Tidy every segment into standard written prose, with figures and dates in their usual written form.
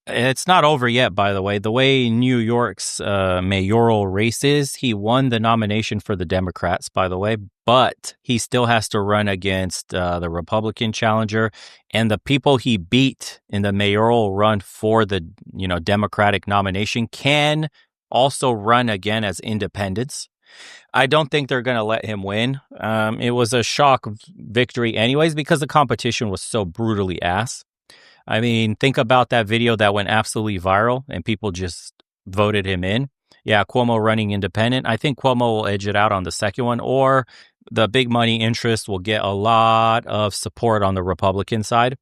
It's not over yet, by the way. The way New York's mayoral race is, he won the nomination for the Democrats, by the way, but he still has to run against the Republican challenger, and the people he beat in the mayoral run for the Democratic nomination can also run again as independents. I don't think they're going to let him win. It was a shock victory, anyways, because the competition was so brutally ass. I mean, think about that video that went absolutely viral and people just voted him in. Yeah, Cuomo running independent. I think Cuomo will edge it out on the second one, or the big money interest will get a lot of support on the Republican side.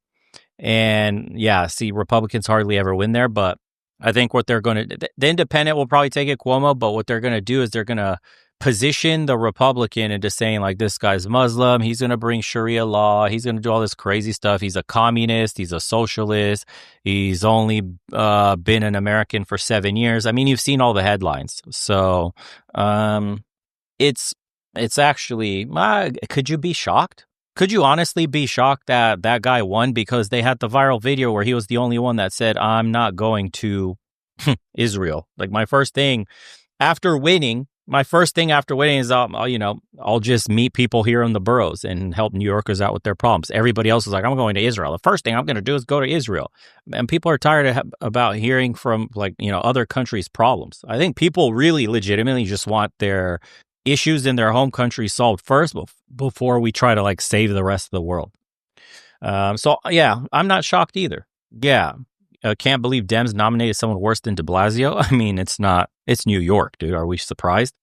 And yeah, see, Republicans hardly ever win there, but I think what they're going to, the independent will probably take it, Cuomo, but what they're going to do is they're going to position the Republican into saying, like, this guy's Muslim, he's going to bring Sharia law, he's going to do all this crazy stuff, he's a communist, he's a socialist, he's only been an American for 7 years. I mean, you've seen all the headlines. So it's actually, could you be shocked? Could you honestly be shocked that that guy won because they had the viral video where he was the only one that said, I'm not going to Israel? Like, my first thing after winning is, I'll just meet people here in the boroughs and help New Yorkers out with their problems. Everybody else is like, I'm going to Israel. The first thing I'm going to do is go to Israel. And people are tired about hearing from, other countries' problems. I think people really legitimately just want their issues in their home country solved first before we try to, save the rest of the world. So, yeah, I'm not shocked either. Yeah. Can't believe Dems nominated someone worse than de Blasio. I mean, it's New York, dude. Are we surprised?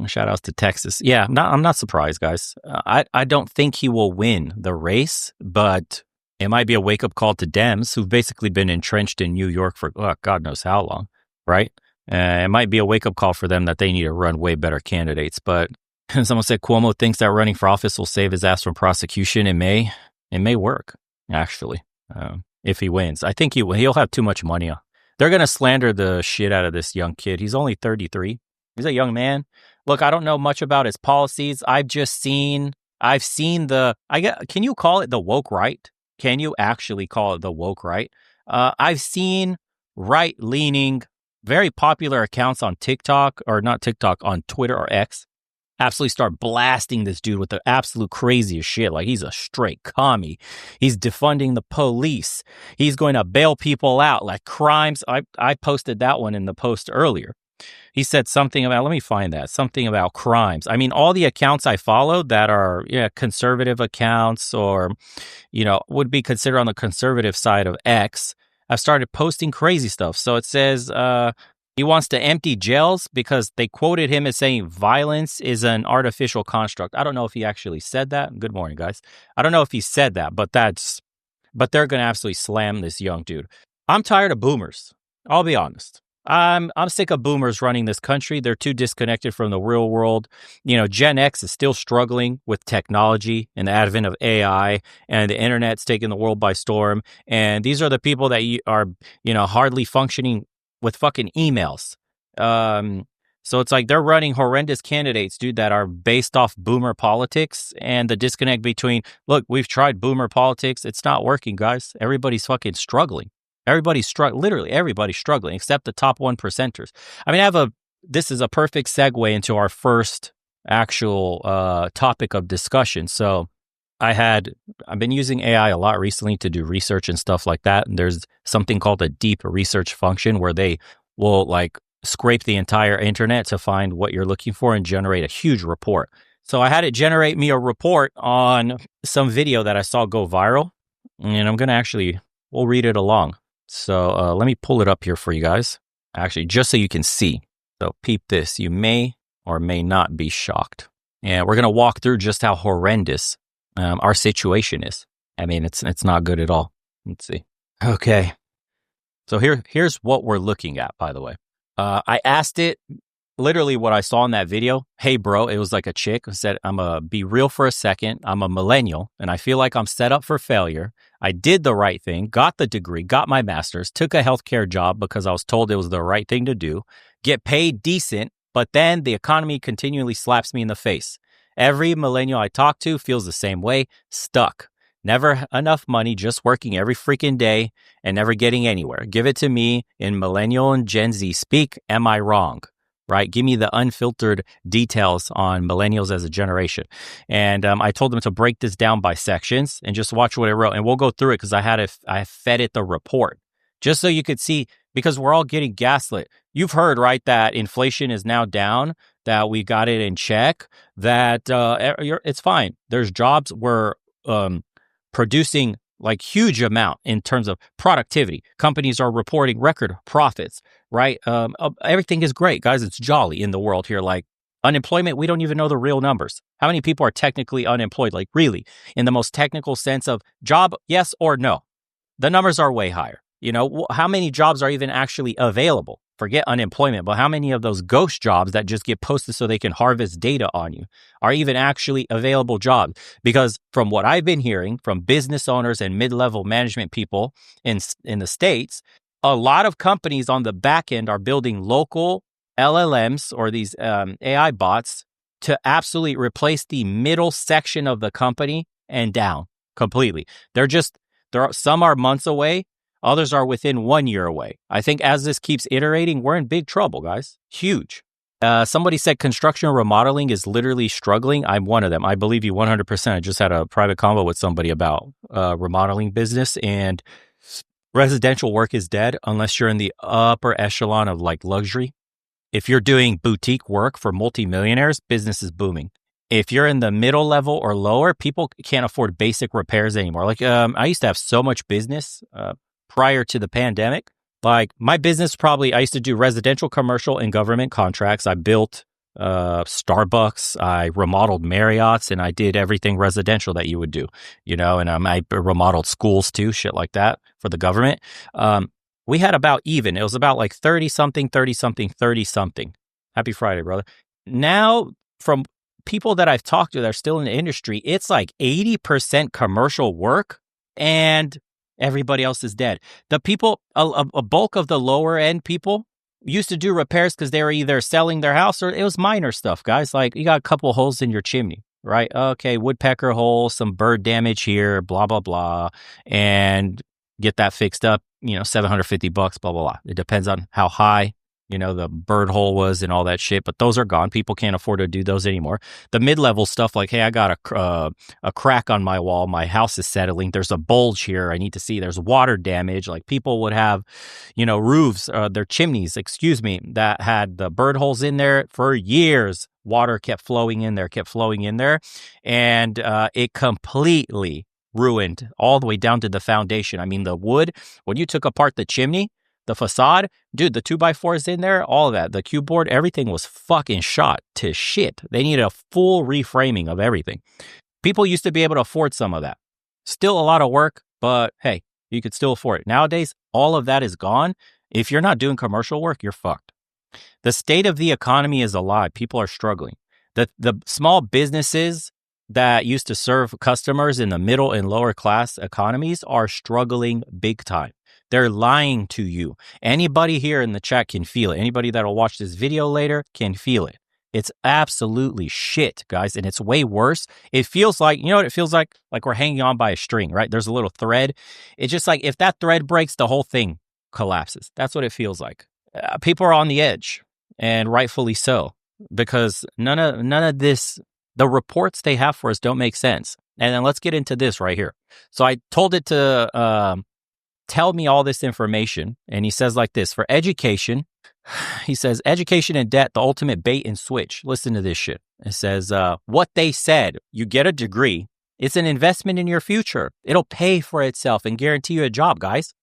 Shout outs to Texas. Yeah, I'm not surprised, guys. I don't think he will win the race, but it might be a wake up call to Dems, who've basically been entrenched in New York for God knows how long, right? It might be a wake up call for them that they need to run way better candidates. But someone said Cuomo thinks that running for office will save his ass from prosecution. It may work, actually. If he wins, I think he'll have too much money. They're going to slander the shit out of this young kid. He's only 33. He's a young man. Look, I don't know much about his policies. I've seen can you call it the woke right? Can you actually call it the woke right? I've seen right-leaning, very popular accounts on TikTok, or not TikTok, on Twitter or X, absolutely start blasting this dude with the absolute craziest shit. Like, he's a straight commie. He's defunding the police. He's going to bail people out, like crimes. I posted that one in the post earlier. He said something about, let me find that, something about crimes. I mean, all the accounts I follow that are conservative accounts, or, would be considered on the conservative side of X, I've started posting crazy stuff. So it says, he wants to empty jails because they quoted him as saying violence is an artificial construct. I don't know if he actually said that. Good morning, guys. I don't know if he said that, but they're going to absolutely slam this young dude. I'm tired of boomers. I'll be honest. I'm sick of boomers running this country. They're too disconnected from the real world. Gen X is still struggling with technology and the advent of AI, and the internet's taking the world by storm. And these are the people that are, hardly functioning with fucking emails. So it's like they're running horrendous candidates, dude, that are based off boomer politics, and the disconnect between, look, we've tried boomer politics. It's not working, guys. Everybody's fucking struggling. Literally everybody's struggling except the top 1%ers. I mean, this is a perfect segue into our first actual topic of discussion. So I've been using AI a lot recently to do research and stuff like that. And there's something called a deep research function where they will scrape the entire internet to find what you're looking for and generate a huge report. So I had it generate me a report on some video that I saw go viral, and I'm going to we'll read it along. So let me pull it up here for you guys, actually, just so you can see. So peep this. You may or may not be shocked. And we're going to walk through just how horrendous our situation is. I mean, it's not good at all. Let's see. Okay. So here's what we're looking at, by the way. I asked it literally what I saw in that video. Hey, bro, it was like a chick who said, I'm going to be real for a second. I'm a millennial and I feel like I'm set up for failure. I did the right thing, got the degree, got my master's, took a healthcare job because I was told it was the right thing to do, get paid decent, but then the economy continually slaps me in the face. Every millennial I talk to feels the same way, stuck. Never enough money, just working every freaking day and never getting anywhere. Give it to me in Millennial and Gen Z speak. Am I wrong? Right? Give me the unfiltered details on millennials as a generation. And I told them to break this down by sections and just watch what I wrote. And we'll go through it because I fed it the report just so you could see, because we're all getting gaslit. You've heard, right, that inflation is now down, that we got it in check, that it's fine. There's jobs we're producing like huge amount in terms of productivity. Companies are reporting record profits, right? Everything is great, guys. It's jolly in the world here. Like unemployment, we don't even know the real numbers. How many people are technically unemployed? Like really, in the most technical sense of job, yes or no? The numbers are way higher. You know, how many jobs are even actually available? Forget unemployment, but how many of those ghost jobs that just get posted so they can harvest data on you are even actually available jobs? Because from what I've been hearing from business owners and mid-level management people in the States, a lot of companies on the back end are building local LLMs or these AI bots to absolutely replace the middle section of the company and down completely. Some are months away. Others are within 1 year away. I think as this keeps iterating, we're in big trouble, guys. Huge. Somebody said construction and remodeling is literally struggling. I'm one of them. I believe you 100%. I just had a private convo with somebody about remodeling business, and residential work is dead unless you're in the upper echelon of like luxury. If you're doing boutique work for multimillionaires, business is booming. If you're in the middle level or lower, people can't afford basic repairs anymore. Like I used to have so much business prior to the pandemic. Like my business I used to do residential, commercial, and government contracts. I built Starbucks, I remodeled Marriott's, and I did everything residential that you would do, you know, and I remodeled schools too, shit like that for the government. We had about even. It was about like 30 something. Happy Friday, brother. Now, from people that I've talked to that are still in the industry, it's like 80% commercial work and everybody else is dead. The people, a bulk of the lower end people used to do repairs because they were either selling their house or it was minor stuff, guys. Like you got a couple holes in your chimney, right? Okay, woodpecker hole, some bird damage here, blah, blah, blah. And get that fixed up, you know, $750, blah, blah, blah. It depends on how high, you know, the bird hole was and all that shit, but those are gone. People can't afford to do those anymore. The mid-level stuff like, hey, I got a crack on my wall. My house is settling. There's a bulge here. I need to see. There's water damage. Like people would have, you know, roofs, their chimneys, that had the bird holes in there for years. Water kept flowing in there. And it completely ruined all the way down to the foundation. I mean, the wood, when you took apart the chimney, the facade, dude, the 2x4s in there, all of that, the cube board, everything was fucking shot to shit. They needed a full reframing of everything. People used to be able to afford some of that. Still a lot of work, but hey, you could still afford it. Nowadays, all of that is gone. If you're not doing commercial work, you're fucked. The state of the economy is a lie. People are struggling. The small businesses that used to serve customers in the middle and lower class economies are struggling big time. They're lying to you. Anybody here in the chat can feel it. Anybody that'll watch this video later can feel it. It's absolutely shit, guys. And it's way worse. It feels like, you know what it feels like? Like we're hanging on by a string, right? There's a little thread. It's just like if that thread breaks, the whole thing collapses. That's what it feels like. People are on the edge, and rightfully so, because none of this, the reports they have for us don't make sense. And then let's get into this right here. So I told it to tell me all this information. And he says like this, for education, he says, education and debt, the ultimate bait and switch. Listen to this shit. It says, what they said, you get a degree. It's an investment in your future. It'll pay for itself and guarantee you a job, guys.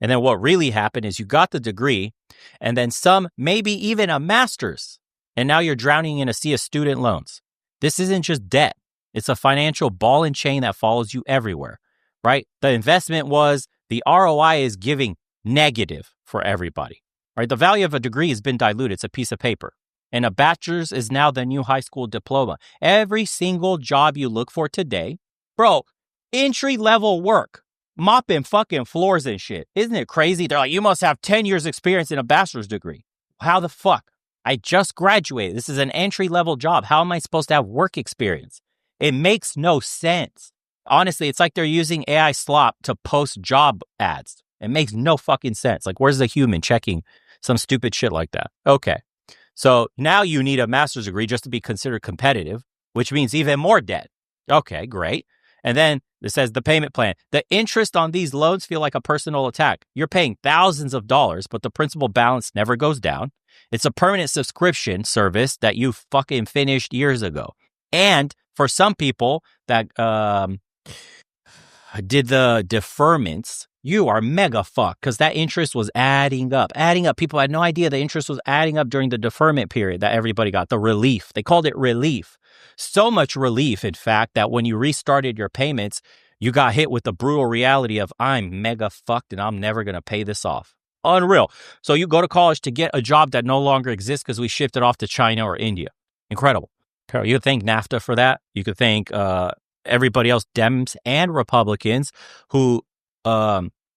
And then what really happened is you got the degree and then some, maybe even a master's. And now you're drowning in a sea of student loans. This isn't just debt. It's a financial ball and chain that follows you everywhere, right? The investment was the ROI is giving negative for everybody, right? The value of a degree has been diluted. It's a piece of paper. And a bachelor's is now the new high school diploma. Every single job you look for today, bro, entry-level work, mopping fucking floors and shit. Isn't it crazy? They're like, you must have 10 years experience in a bachelor's degree. How the fuck? I just graduated. This is an entry-level job. How am I supposed to have work experience? It makes no sense. Honestly, it's like they're using AI slop to post job ads. It makes no fucking sense. Like, where's the human checking some stupid shit like that? Okay. So now you need a master's degree just to be considered competitive, which means even more debt. Okay, great. And then it says the payment plan. The interest on these loans feel like a personal attack. You're paying thousands of dollars, but the principal balance never goes down. It's a permanent subscription service that you fucking finished years ago. And for some people that did the deferments, you are mega fucked because that interest was adding up. People had no idea the interest was adding up during the deferment period that everybody got, the relief. They called it relief. So much relief, in fact, that when you restarted your payments, you got hit with the brutal reality of I'm mega fucked and I'm never going to pay this off. Unreal. So you go to college to get a job that no longer exists because we shifted off to China or India. Incredible. You could thank NAFTA for that. You could thank everybody else, Dems and Republicans, who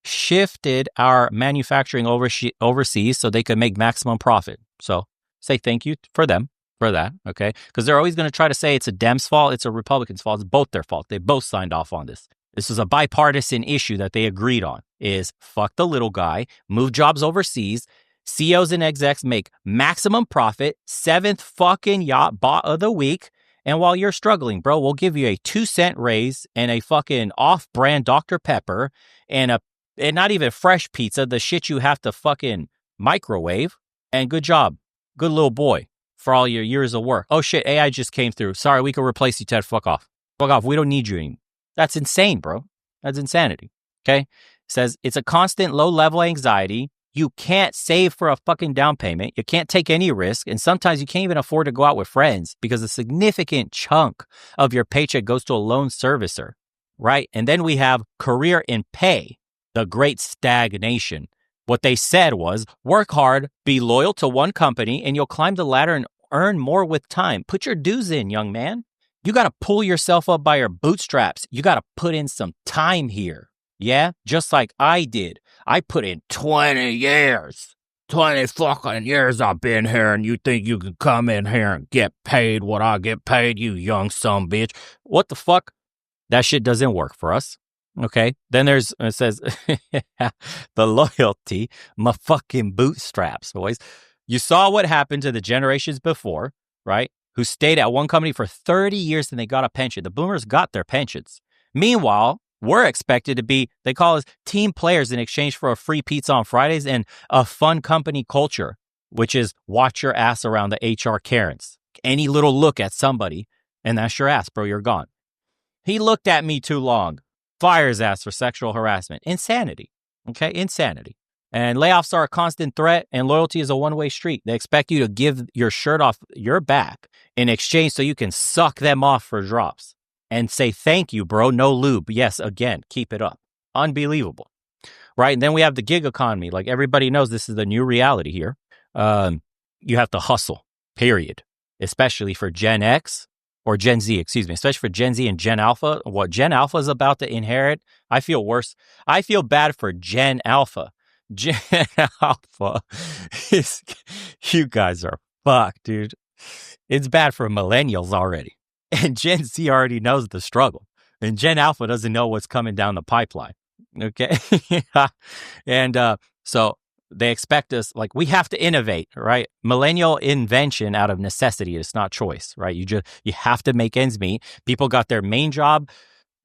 shifted our manufacturing overseas so they could make maximum profit. So say thank you for them for that, okay? Because they're always going to try to say it's a Dems' fault, it's a Republican's fault. It's both their fault. They both signed off on this. This is a bipartisan issue that they agreed on, is fuck the little guy, move jobs overseas, CEOs and execs make maximum profit, 7th fucking yacht bought of the week. And while you're struggling, bro, we'll give you a 2-cent raise and a fucking off-brand Dr. Pepper and not even fresh pizza, the shit you have to fucking microwave. And good job. Good little boy for all your years of work. Oh shit, AI just came through. Sorry, we can replace you, Ted. Fuck off. Fuck off. We don't need you anymore. That's insane, bro. That's insanity. Okay? It says it's a constant low-level anxiety. You can't save for a fucking down payment. You can't take any risk. And sometimes you can't even afford to go out with friends because a significant chunk of your paycheck goes to a loan servicer, right? And then we have career in pay, the great stagnation. What they said was work hard, be loyal to one company, and you'll climb the ladder and earn more with time. Put your dues in, young man. You got to pull yourself up by your bootstraps. You got to put in some time here. Yeah, just like I did. I put in 20 years. 20 fucking years I've been here, and you think you can come in here and get paid what I get paid, you young sumbitch. What the fuck? That shit doesn't work for us. Okay? Then it says, the loyalty, my fucking bootstraps, boys. You saw what happened to the generations before, right? Who stayed at one company for 30 years and they got a pension. The boomers got their pensions. Meanwhile, we're expected to be, they call us team players in exchange for a free pizza on Fridays and a fun company culture, which is watch your ass around the HR Karens. Any little look at somebody, and that's your ass, bro, you're gone. He looked at me too long. Fire his ass for sexual harassment. Insanity. Okay, insanity. And layoffs are a constant threat, and loyalty is a one-way street. They expect you to give your shirt off your back in exchange so you can suck them off for drops. And say, thank you, bro. No lube. Yes, again, keep it up. Unbelievable. Right? And then we have the gig economy. Like everybody knows this is the new reality here. You have to hustle, period. Especially for Gen X or Gen Z, especially for Gen Z and Gen Alpha. What Gen Alpha is about to inherit, I feel worse. I feel bad for Gen Alpha. Gen Alpha is, you guys are fucked, dude. It's bad for millennials already. And Gen Z already knows the struggle. And Gen Alpha doesn't know what's coming down the pipeline. Okay? And so they expect us, like, we have to innovate, right? Millennial invention out of necessity. It's not choice, right? You have to make ends meet. People got their main job,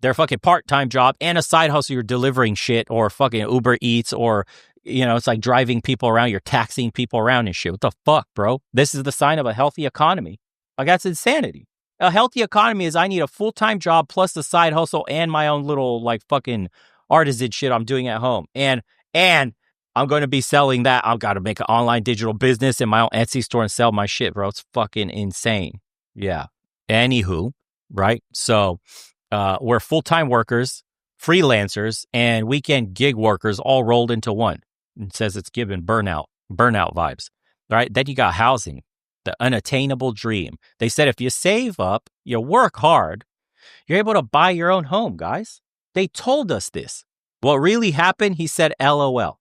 their fucking part-time job, and a side hustle. You're delivering shit or fucking Uber Eats or, it's like driving people around. You're taxing people around and shit. What the fuck, bro? This is the sign of a healthy economy. Like, that's insanity. A healthy economy is I need a full-time job plus a side hustle and my own little like fucking artisan shit I'm doing at home. And I'm going to be selling that. I've got to make an online digital business in my own Etsy store and sell my shit, bro. It's fucking insane. Yeah. Anywho, right? So we're full-time workers, freelancers, and weekend gig workers all rolled into one. It says it's given burnout vibes, right? Then you got housing. The unattainable dream. They said if you save up, you work hard, you're able to buy your own home, guys. They told us this. What really happened, he said, LOL.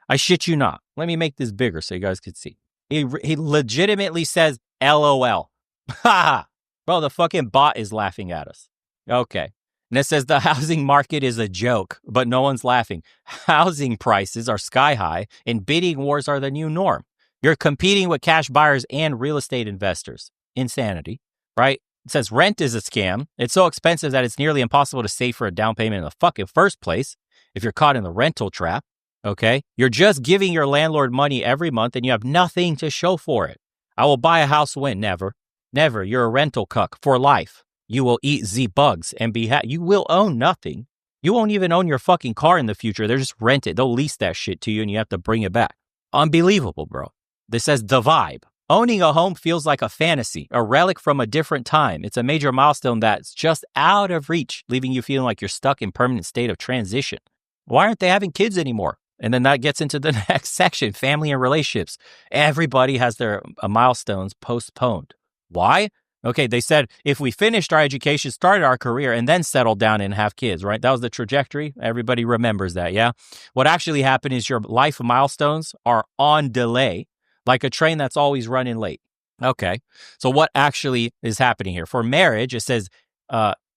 I shit you not. Let me make this bigger so you guys can see. He legitimately says LOL. Ha! Bro, the fucking bot is laughing at us. Okay. And it says the housing market is a joke, but no one's laughing. Housing prices are sky high and bidding wars are the new norm. You're competing with cash buyers and real estate investors. Insanity, right? It says rent is a scam. It's so expensive that it's nearly impossible to save for a down payment in the fucking first place if you're caught in the rental trap, okay? You're just giving your landlord money every month and you have nothing to show for it. I will buy a house when? Never. Never. You're a rental cuck for life. You will eat Z bugs and be you will own nothing. You won't even own your fucking car in the future. They'll just rent it. They'll lease that shit to you and you have to bring it back. Unbelievable, bro. This says the vibe. Owning a home feels like a fantasy, a relic from a different time. It's a major milestone that's just out of reach, leaving you feeling like you're stuck in permanent state of transition. Why aren't they having kids anymore? And then that gets into the next section, family and relationships. Everybody has their milestones postponed. Why? Okay, they said if we finished our education, started our career, and then settled down and have kids, right? That was the trajectory. Everybody remembers that, yeah? What actually happened is your life milestones are on delay, like a train that's always running late. Okay, so what actually is happening here? For marriage, it says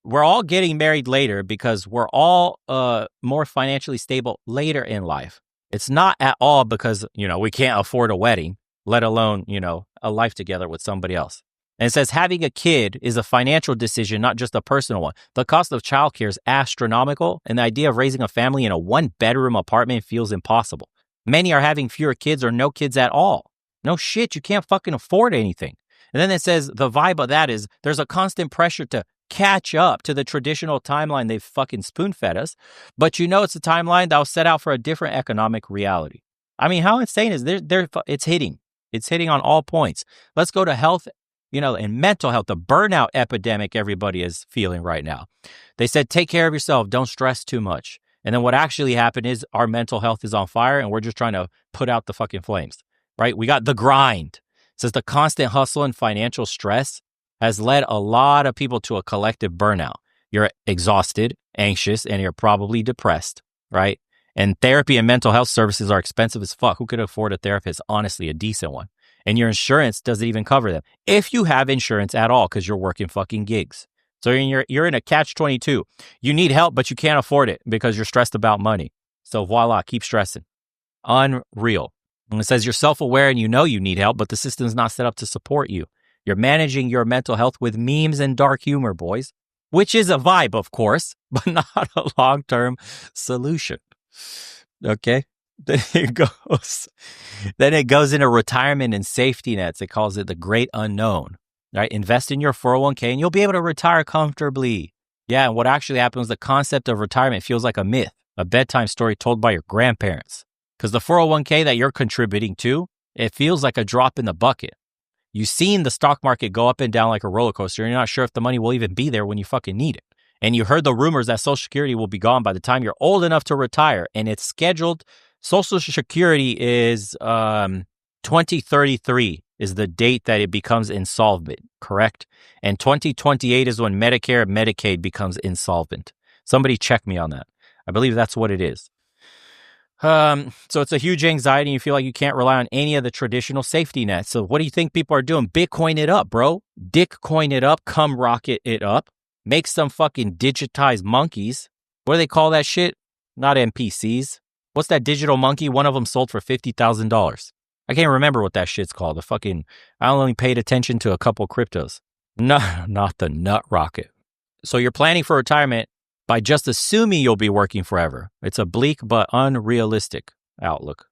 we're all getting married later because we're all more financially stable later in life. It's not at all because, we can't afford a wedding, let alone, a life together with somebody else. And it says having a kid is a financial decision, not just a personal one. The cost of childcare is astronomical, and the idea of raising a family in a one-bedroom apartment feels impossible. Many are having fewer kids or no kids at all. No shit, you can't fucking afford anything. And then it says the vibe of that is there's a constant pressure to catch up to the traditional timeline they've fucking spoon-fed us, but it's a timeline that was set out for a different economic reality. I mean, how insane is it's hitting. It's hitting on all points. Let's go to health, and mental health, the burnout epidemic everybody is feeling right now. They said, take care of yourself. Don't stress too much. And then what actually happened is our mental health is on fire and we're just trying to put out the fucking flames, right? We got the grind. It says the constant hustle and financial stress has led a lot of people to a collective burnout. You're exhausted, anxious, and you're probably depressed, right? And therapy and mental health services are expensive as fuck. Who could afford a therapist? Honestly, a decent one. And your insurance doesn't even cover them. If you have insurance at all, because you're working fucking gigs. So you're in a catch-22. You need help, but you can't afford it because you're stressed about money. So voila, keep stressing. Unreal. And it says you're self-aware and you know you need help, but the system's not set up to support you. You're managing your mental health with memes and dark humor, boys, which is a vibe, of course, but not a long-term solution. Okay? Then it goes into retirement and safety nets. It calls it the great unknown, right? Invest in your 401k and you'll be able to retire comfortably. Yeah, and what actually happens, the concept of retirement feels like a myth, a bedtime story told by your grandparents. Because the 401k that you're contributing to, it feels like a drop in the bucket. You've seen the stock market go up and down like a roller coaster, and you're not sure if the money will even be there when you fucking need it. And you heard the rumors that Social Security will be gone by the time you're old enough to retire, and it's scheduled. Social Security is 2033 is the date that it becomes insolvent, correct? And 2028 is when Medicare and Medicaid becomes insolvent. Somebody check me on that. I believe that's what it is. So it's a huge anxiety and you feel like you can't rely on any of the traditional safety nets. So what do you think people are doing? Bitcoin it up, bro. Dickcoin it up. Come rocket it up. Make some fucking digitized monkeys. What do they call that shit? Not NPCs. What's that digital monkey? One of them sold for $50,000. I can't remember what that shit's called. I only paid attention to a couple cryptos. No, not the nut rocket. So you're planning for retirement by just assuming you'll be working forever. It's a bleak but unrealistic outlook.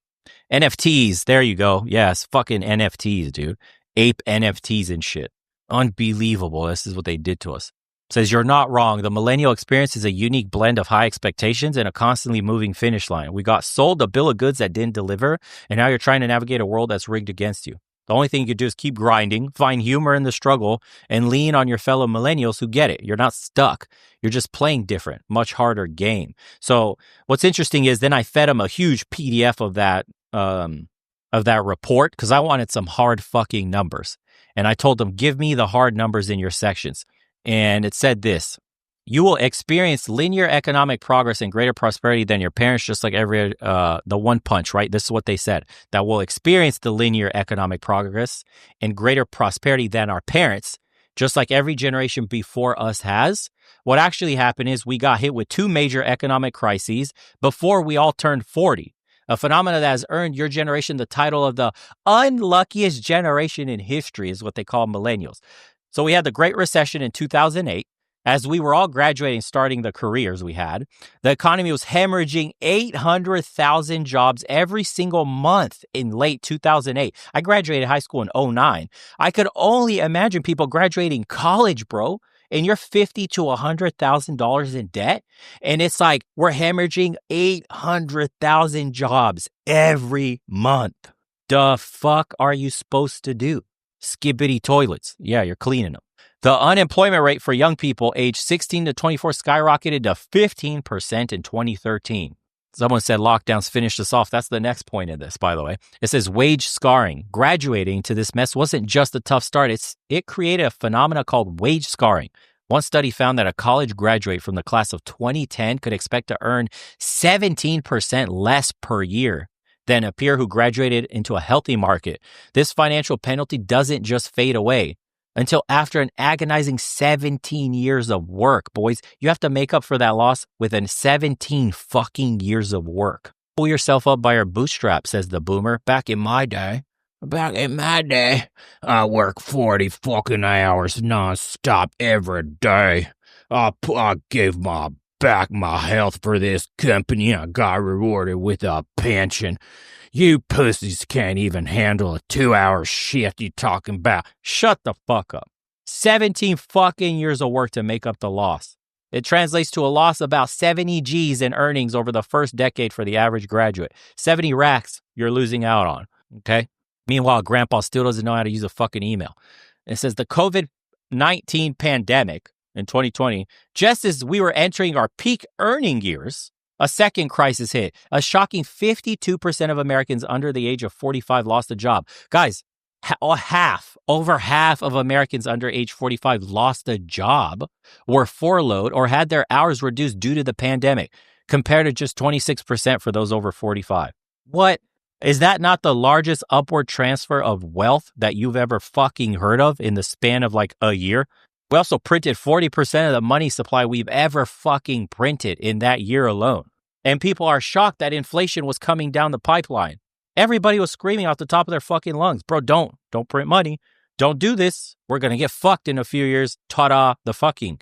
NFTs, there you go. Yes, fucking NFTs, dude. Ape NFTs and shit. Unbelievable. This is what they did to us. It says you're not wrong. The millennial experience is a unique blend of high expectations and a constantly moving finish line. We got sold a bill of goods that didn't deliver, and now you're trying to navigate a world that's rigged against you. The only thing you can do is keep grinding, find humor in the struggle, and lean on your fellow millennials who get it. You're not stuck. You're just playing different, much harder game. So what's interesting is then I fed them a huge PDF of that report because I wanted some hard fucking numbers. And I told them, give me the hard numbers in your sections. And it said this: you will experience linear economic progress and greater prosperity than your parents, just like the one punch, right? This is what they said, that we'll experience the linear economic progress and greater prosperity than our parents, just like every generation before us has. What actually happened is we got hit with 2 major economic crises before we all turned 40. A phenomenon that has earned your generation the title of the unluckiest generation in history is what they call millennials. So we had the Great Recession in 2008. As we were all graduating, starting the careers we had, the economy was hemorrhaging 800,000 jobs every single month in late 2008. I graduated high school in 2009. I could only imagine people graduating college, bro, and you're $50,000 to $100,000 in debt. And it's like we're hemorrhaging 800,000 jobs every month. The fuck are you supposed to do? Skibbity toilets. Yeah, you're cleaning them. The unemployment rate for young people aged 16 to 24 skyrocketed to 15% in 2013. Someone said lockdowns finished us off. That's the next point of this, by the way. It says wage scarring. Graduating to this mess wasn't just a tough start. It created a phenomenon called wage scarring. One study found that a college graduate from the class of 2010 could expect to earn 17% less per year than a peer who graduated into a healthy market. This financial penalty doesn't just fade away until after an agonizing 17 years of work, boys. You have to make up for that loss within 17 fucking years of work. Pull yourself up by your bootstraps, says the boomer. Back in my day, I work 40 fucking hours nonstop every day. I gave my health for this company. I got rewarded with a pension. You pussies can't even handle a 2-hour shift you talking about. Shut the fuck up. 17 fucking years of work to make up the loss. It translates to a loss about 70 G's in earnings over the first decade for the average graduate. 70 racks you're losing out on, okay? Meanwhile, grandpa still doesn't know how to use a fucking email. It says the COVID-19 pandemic in 2020, just as we were entering our peak earning years, a second crisis hit. A shocking 52% of Americans under the age of 45 lost a job. Guys, over half of Americans under age 45 lost a job, were furloughed, or had their hours reduced due to the pandemic, compared to just 26% for those over 45. What? Is that not the largest upward transfer of wealth that you've ever fucking heard of in the span of like a year? We also printed 40% of the money supply we've ever fucking printed in that year alone. And people are shocked that inflation was coming down the pipeline. Everybody was screaming out the top of their fucking lungs, bro, don't print money. Don't do this. We're going to get fucked in a few years. Ta-da, the fucking.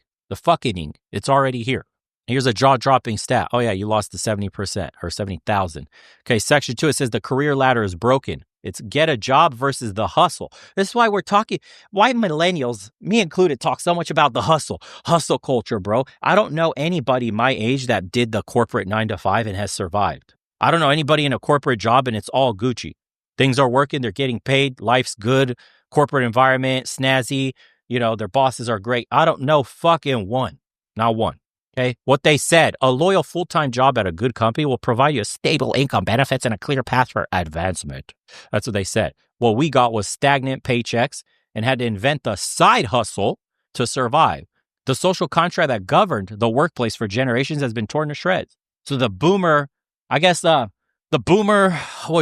It's already here. Here's a jaw-dropping stat. Oh yeah, you lost the 70% or 70,000. Okay, section 2, it says the career ladder is broken. It's get a job versus the hustle. This is why why millennials, me included, talk so much about the hustle culture, bro. I don't know anybody my age that did the corporate 9 to 5 and has survived. I don't know anybody in a corporate job and it's all Gucci. Things are working, they're getting paid, life's good, corporate environment, snazzy, their bosses are great. I don't know fucking one, not one. Okay, what they said, a loyal full-time job at a good company will provide you a stable income, benefits, and a clear path for advancement. That's what they said. What we got was stagnant paychecks and had to invent the side hustle to survive. The social contract that governed the workplace for generations has been torn to shreds. So the boomer, what'd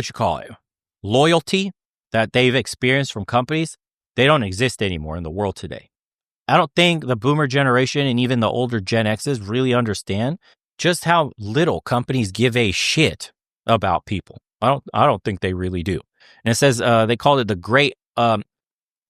you call it? Loyalty that they've experienced from companies, they don't exist anymore in the world today. I don't think the boomer generation and even the older Gen Xs really understand just how little companies give a shit about people. I don't think they really do. And it says they called it the great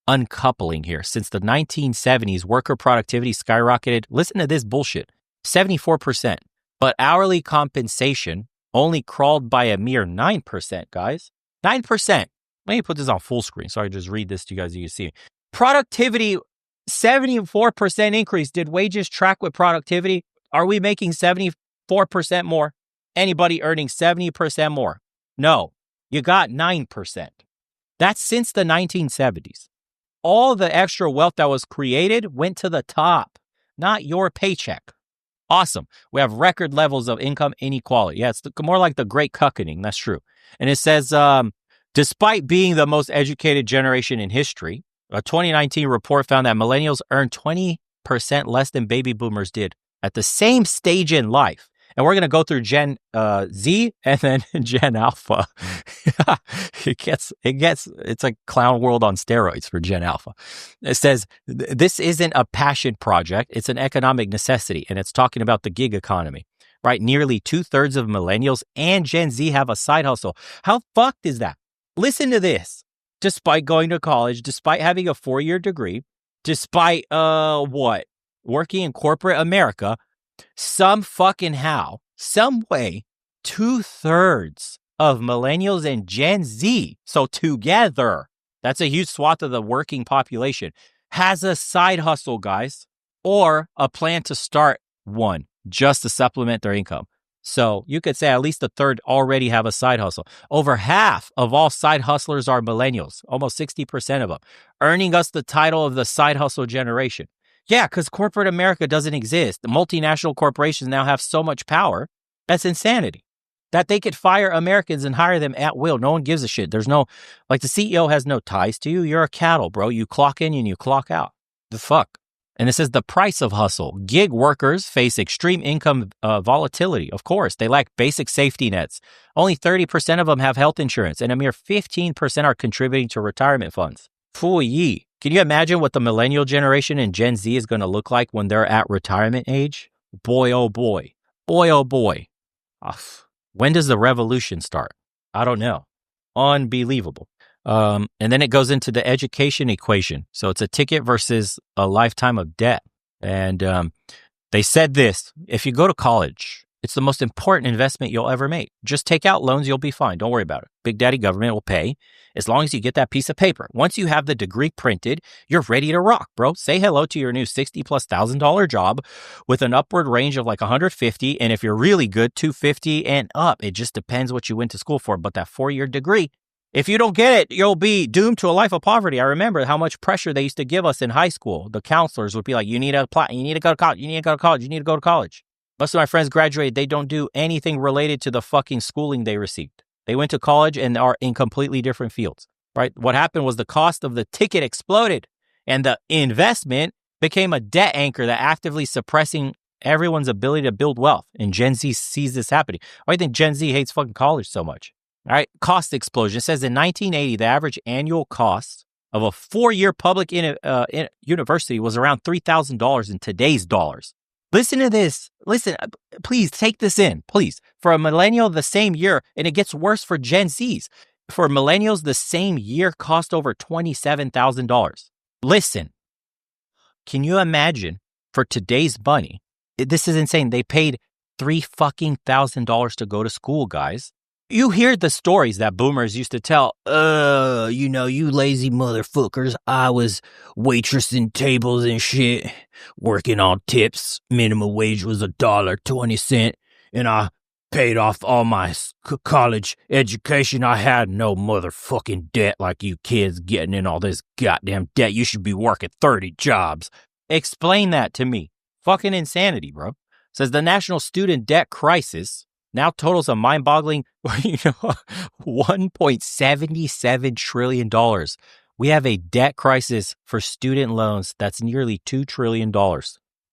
uncoupling here. Since the 1970s, worker productivity skyrocketed. Listen to this bullshit. 74%. But hourly compensation only crawled by a mere 9%, guys. 9%. Let me put this on full screen so I just read this to you guys so you can see. Productivity 74% increase. Did wages track with productivity? Are we making 74% more? Anybody earning 70% more? No, you got 9%. That's since the 1970s. All the extra wealth that was created went to the top, not your paycheck. Awesome. We have record levels of income inequality. Yeah, it's more like the great cuckolding. That's true. And it says, despite being the most educated generation in history, a 2019 report found that millennials earned 20% less than baby boomers did at the same stage in life. And we're going to go through Gen Z and then Gen Alpha. It's like clown world on steroids for Gen Alpha. It says this isn't a passion project. It's an economic necessity. And it's talking about the gig economy, right? Nearly 2/3 of millennials and Gen Z have a side hustle. How fucked is that? Listen to this. Despite going to college, despite having a 4-year degree, despite, what? Working in corporate America, some fucking how, some way, 2/3 of millennials and Gen Z, so together, that's a huge swath of the working population, has a side hustle, guys, or a plan to start one just to supplement their income. So you could say at least a third already have a side hustle. Over half of all side hustlers are millennials, almost 60% of them, earning us the title of the side hustle generation. Yeah, because corporate America doesn't exist. The multinational corporations now have so much power. That's insanity. That they could fire Americans and hire them at will. No one gives a shit. There's no, like the CEO has no ties to you. You're a cattle, bro. You clock in and you clock out. The fuck? And it says the price of hustle. Gig workers face extreme income volatility. Of course, they lack basic safety nets. Only 30% of them have health insurance, and a mere 15% are contributing to retirement funds. Fool ye. Can you imagine what the millennial generation and Gen Z is going to look like when they're at retirement age? Boy, oh boy. Boy, oh boy. When does the revolution start? I don't know. Unbelievable. And then it goes into the education equation. So it's a ticket versus a lifetime of debt. And they said this, if you go to college, it's the most important investment you'll ever make. Just take out loans, you'll be fine. Don't worry about it. Big Daddy government will pay as long as you get that piece of paper. Once you have the degree printed, you're ready to rock, bro. Say hello to your new $60,000+ job with an upward range of like 150. And if you're really good, 250 and up. It just depends what you went to school for. But that 4-year degree, if you don't get it, you'll be doomed to a life of poverty. I remember how much pressure they used to give us in high school. The counselors would be like, you need to apply, you need to go to college, you need to go to college, you need to go to college. Most of my friends graduated. They don't do anything related to the fucking schooling they received. They went to college and are in completely different fields, right? What happened was the cost of the ticket exploded and the investment became a debt anchor that actively suppressing everyone's ability to build wealth. And Gen Z sees this happening. Why do you think Gen Z hates fucking college so much? All right, cost explosion. It says in 1980, the average annual cost of a 4-year public university was around $3,000 in today's dollars. Listen to this. Listen, please take this in, please. For a millennial, the same year, and it gets worse for Gen Zs. For millennials, the same year cost over $27,000. Listen, can you imagine for today's money? This is insane. They paid $3,000 to go to school, guys. You hear the stories that boomers used to tell. You lazy motherfuckers. I was waitressing tables and shit, working on tips. Minimum wage was $1.20, and I paid off all my college education. I had no motherfucking debt like you kids getting in all this goddamn debt. You should be working 30 jobs. Explain that to me. Fucking insanity, bro. Says the national student debt crisis now totals a mind-boggling, $1.77 trillion. We have a debt crisis for student loans that's nearly $2 trillion.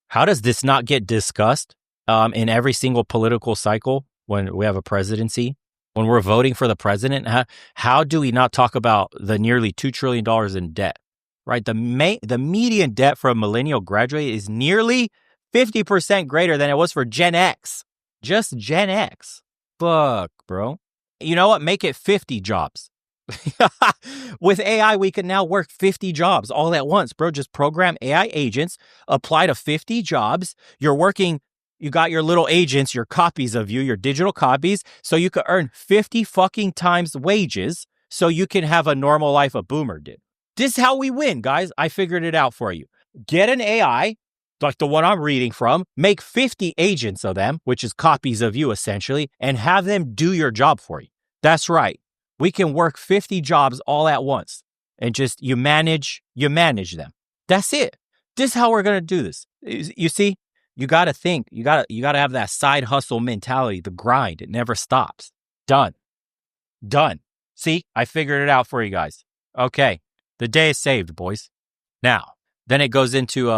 How does this not get discussed in every single political cycle when we have a presidency? When we're voting for the president, how do we not talk about the nearly $2 trillion in debt, right? The median debt for a millennial graduate is nearly 50% greater than it was for Gen X. Just Gen X. Fuck, bro. You know what? Make it 50 jobs. With AI, we can now work 50 jobs all at once, bro. Just program AI agents, apply to 50 jobs. You're working, you got your little agents, your copies of you, your digital copies, so you could earn 50 fucking times wages so you can have a normal life a boomer did. This is how we win, guys. I figured it out for you. Get an AI, like the one I'm reading from, make 50 agents of them, which is copies of you essentially, and have them do your job for you. That's right. We can work 50 jobs all at once and just you manage them. That's it. This is how we're going to do this. You see, you got to think, you got to have that side hustle mentality, the grind. It never stops. Done. See, I figured it out for you guys. Okay. The day is saved, boys. Now, then it goes into,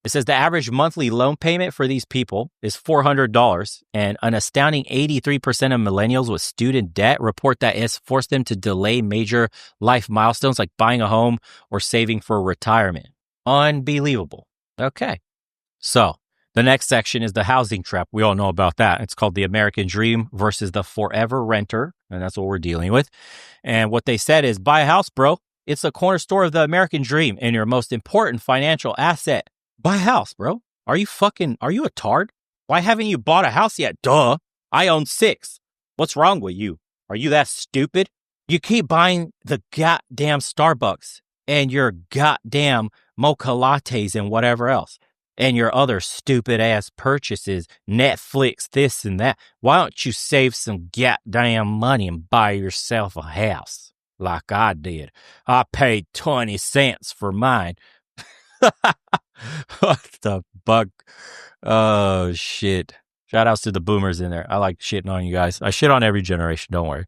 it It says the average monthly loan payment for these people is $400, and an astounding 83% of millennials with student debt report that it's forced them to delay major life milestones like buying a home or saving for retirement. Unbelievable. Okay. So the next section is the housing trap. We all know about that. It's called the American Dream versus the forever renter, and that's what we're dealing with. And what they said is, buy a house, bro. It's the cornerstone of the American dream and your most important financial asset. Buy a house, bro. Are you a tard? Why haven't you bought a house yet? Duh. I own 6. What's wrong with you? Are you that stupid? You keep buying the goddamn Starbucks and your goddamn mocha lattes and whatever else, and your other stupid ass purchases, Netflix, this and that. Why don't you save some goddamn money and buy yourself a house like I did? I paid 20 cents for mine. What the fuck? Oh, shit. Shout outs to the boomers in there. I like shitting on you guys. I shit on every generation. Don't worry.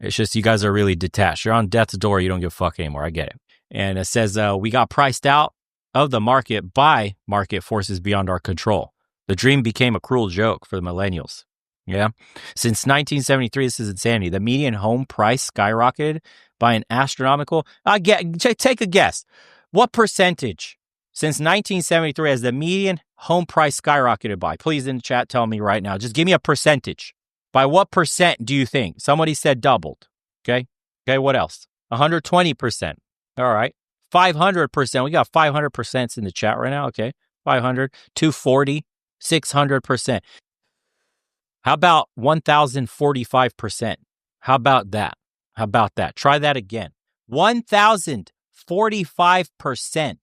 It's just you guys are really detached. You're on death's door. You don't give a fuck anymore. I get it. And it says we got priced out of the market by market forces beyond our control. The dream became a cruel joke for the millennials. Yeah. Since 1973, this is insanity. The median home price skyrocketed by an astronomical... take a guess. What percentage since 1973 has the median home price skyrocketed by? Please in the chat tell me right now. Just give me a percentage. By what percent do you think? Somebody said doubled. Okay. Okay, what else? 120%. All right. 500%. We got 500% in the chat right now. Okay. 500, 240, 600%. How about 1,045%? How about that? How about that? Try that again. 1,045%.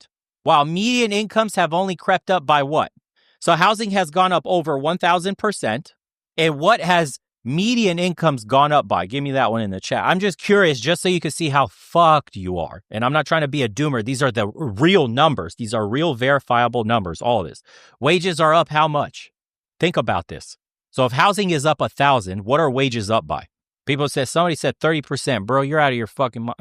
While median incomes have only crept up by what? So housing has gone up over 1,000%. And what has median incomes gone up by? Give me that one in the chat. I'm just curious, just so you can see how fucked you are. And I'm not trying to be a doomer. These are the real numbers. These are real verifiable numbers, all of this. Wages are up how much? Think about this. So if housing is up 1,000, what are wages up by? Somebody said 30%. Bro, you're out of your fucking mind.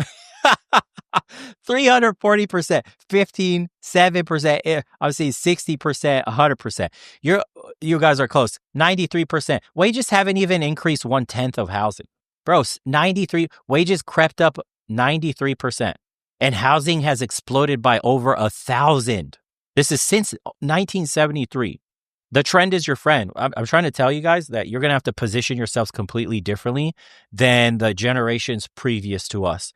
340%, 15, 7%. I'm saying 60%, 100%. You guys are close. 93%. Wages haven't even increased 1/10 of housing. Bro, 93. Wages crept up 93%. And housing has exploded by over 1,000. This is since 1973. The trend is your friend. I'm trying to tell you guys that you're going to have to position yourselves completely differently than the generations previous to us.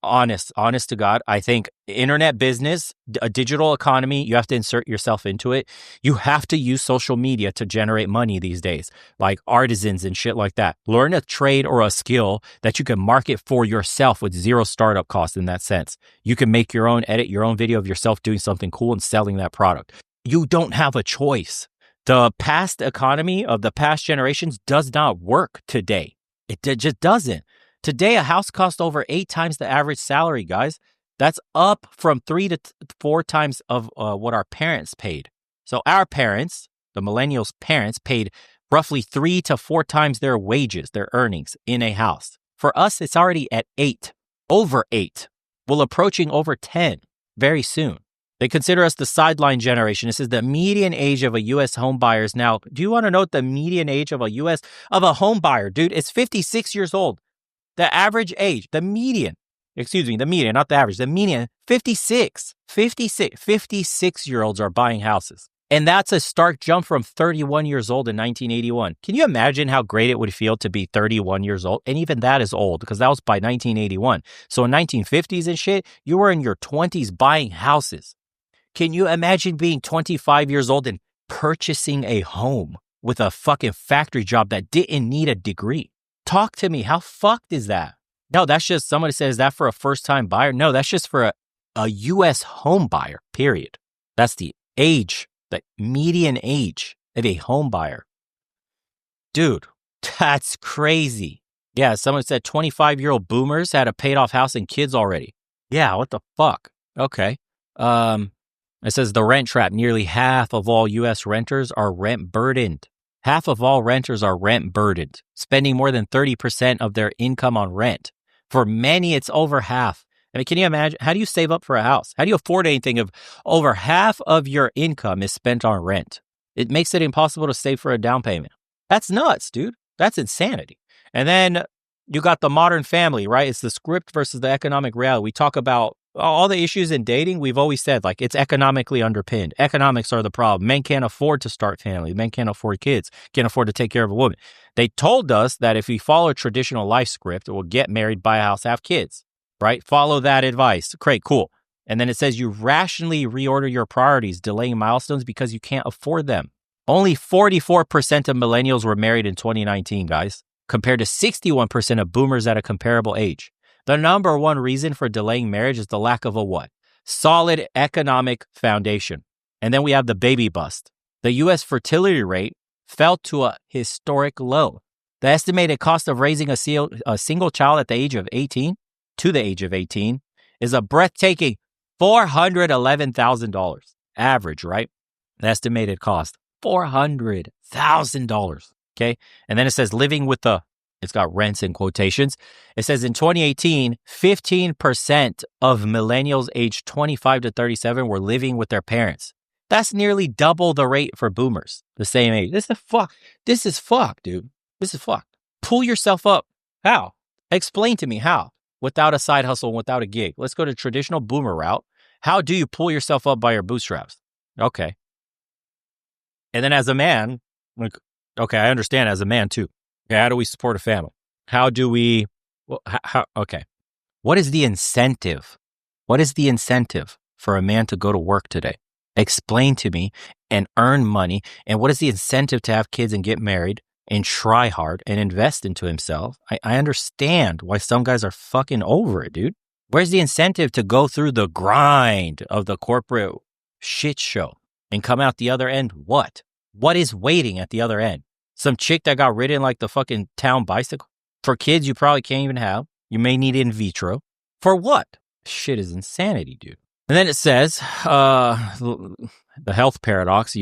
Honest to God, I think internet business, a digital economy, you have to insert yourself into it. You have to use social media to generate money these days, like artisans and shit like that. Learn a trade or a skill that you can market for yourself with zero startup cost in that sense. You can make edit your own video of yourself doing something cool and selling that product. You don't have a choice. The past economy of the past generations does not work today. It just doesn't. Today, a house costs over 8 times the average salary, guys. That's up from 3 to 4 times of what our parents paid. So our parents, the millennials' parents, paid roughly 3 to 4 times their wages, their earnings in a house. For us, it's already at 8, over 8. Well, approaching over 10 very soon. They consider us the sideline generation. This is the median age of a U.S. home buyer is now. Do you want to know what the median age of a home buyer, dude? It's 56 years old. The average age, the median, not the average, the median, 56. 56-year-olds are buying houses. And that's a stark jump from 31 years old in 1981. Can you imagine how great it would feel to be 31 years old? And even that is old because that was by 1981. So in 1950s and shit, you were in your 20s buying houses. Can you imagine being 25 years old and purchasing a home with a fucking factory job that didn't need a degree? Talk to me. How fucked is that? No, that's just, somebody says, is that for a first-time buyer? No, that's just for a U.S. home buyer, period. That's the age, the median age of a home buyer. Dude, that's crazy. Yeah, someone said 25-year-old boomers had a paid-off house and kids already. Yeah, what the fuck? Okay. It says the rent trap. Nearly half of all U.S. renters are rent burdened. Half of all renters are rent burdened, spending more than 30% of their income on rent. For many, it's over half. I mean, can you imagine? How do you save up for a house? How do you afford anything if over half of your income is spent on rent? It makes it impossible to save for a down payment. That's nuts, dude. That's insanity. And then you got the modern family, right? It's the script versus the economic reality. We talk about all the issues in dating. We've always said, like, it's economically underpinned. Economics are the problem. Men can't afford to start families. Men can't afford kids, can't afford to take care of a woman. They told us that if we follow a traditional life script, we'll get married, buy a house, have kids, right? Follow that advice. Great, cool. And then it says you rationally reorder your priorities, delaying milestones because you can't afford them. Only 44% of millennials were married in 2019, guys, compared to 61% of boomers at a comparable age. The number one reason for delaying marriage is the lack of a what? Solid economic foundation. And then we have the baby bust. The U.S. fertility rate fell to a historic low. The estimated cost of raising a single child at the age of 18, is a breathtaking $411,000. Average, right? The estimated cost, $400,000. Okay. And then it says living with it's got rents in quotations. It says in 2018, 15% of millennials aged 25 to 37 were living with their parents. That's nearly double the rate for boomers, the same age. This is fuck, dude. This is fucked. Pull yourself up. How? Explain to me how. Without a side hustle, without a gig. Let's go to traditional boomer route. How do you pull yourself up by your bootstraps? Okay. And then as a man, like, okay, I understand as a man too. Okay, how do we support a family? How do we, okay. What is the incentive? What is the incentive for a man to go to work today? Explain to me and earn money. And what is the incentive to have kids and get married and try hard and invest into himself? I understand why some guys are fucking over it, dude. Where's the incentive to go through the grind of the corporate shit show and come out the other end? What? What is waiting at the other end? Some chick that got ridden like the fucking town bicycle? For kids you probably can't even have. You may need in vitro. For what? Shit is insanity, dude. And then it says, the health paradox,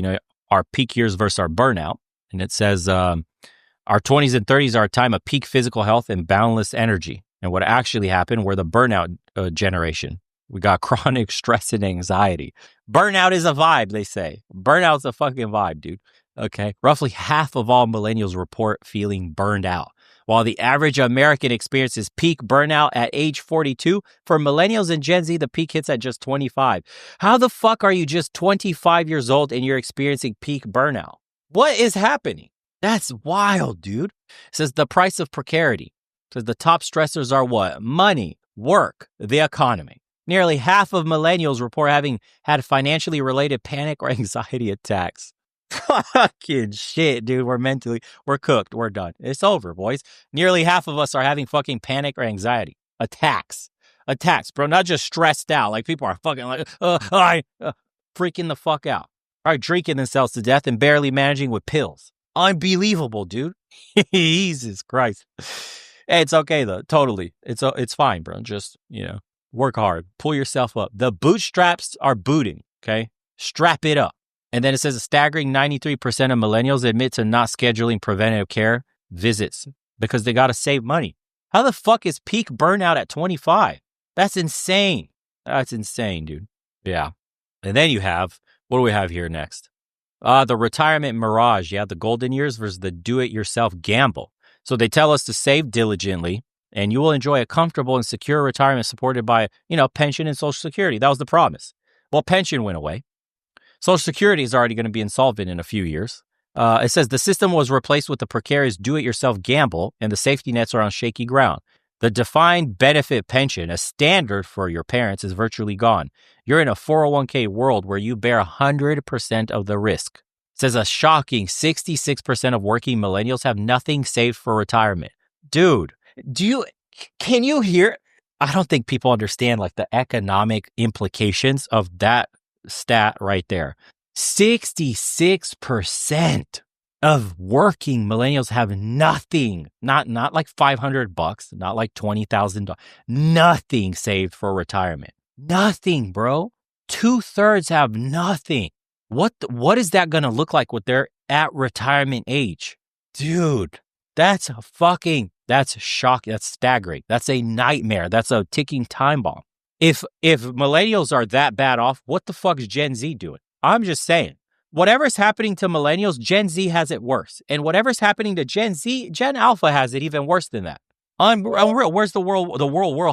our peak years versus our burnout. And it says, our 20s and 30s are a time of peak physical health and boundless energy. And what actually happened, we're the burnout generation. We got chronic stress and anxiety. Burnout is a vibe, they say. Burnout's a fucking vibe, dude. Okay. Roughly half of all millennials report feeling burned out, while the average American experiences peak burnout at age 42. For millennials and Gen Z, the peak hits at just 25. How the fuck are you just 25 years old and you're experiencing peak burnout? What is happening? That's wild, dude. It says the price of precarity. It says the top stressors are what? Money, work, the economy. Nearly half of millennials report having had financially related panic or anxiety attacks. Fucking shit, dude. We're cooked. We're done. It's over, boys. Nearly half of us are having fucking panic or anxiety attacks, bro. Not just stressed out. Like people are fucking like, freaking the fuck out. All right, drinking themselves to death and barely managing with pills. Unbelievable, dude. Jesus Christ. Hey, it's okay though. Totally. It's fine, bro. Just, work hard. Pull yourself up. The bootstraps are booting. Okay. Strap it up. And then it says a staggering 93% of millennials admit to not scheduling preventative care visits because they got to save money. How the fuck is peak burnout at 25? That's insane. That's insane, dude. Yeah. And then what do we have here next? The retirement mirage. Yeah, the golden years versus the do-it-yourself gamble. So they tell us to save diligently and you will enjoy a comfortable and secure retirement supported by, pension and Social Security. That was the promise. Well, pension went away. Social Security is already going to be insolvent in a few years. It says the system was replaced with the precarious do-it-yourself gamble, and the safety nets are on shaky ground. The defined benefit pension, a standard for your parents, is virtually gone. You're in a 401k world where you bear 100% of the risk. It says a shocking 66% of working millennials have nothing saved for retirement. Dude, can you hear? I don't think people understand like the economic implications of that stat right there. 66% of working millennials have nothing, not like $500, not like $20,000, nothing saved for retirement. Nothing, bro. 2/3 have nothing. What is that going to look like when they're at retirement age? Dude, that's shocking. That's staggering. That's a nightmare. That's a ticking time bomb. If millennials are that bad off, what the fuck is Gen Z doing? I'm just saying. Whatever's happening to millennials, Gen Z has it worse. And whatever's happening to Gen Z, Gen Alpha has it even worse than that. Unreal. Where's the world? The world war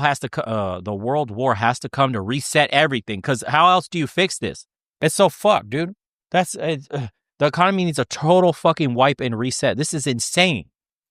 has to come to reset everything. Because how else do you fix this? It's so fucked, dude. The economy needs a total fucking wipe and reset. This is insane.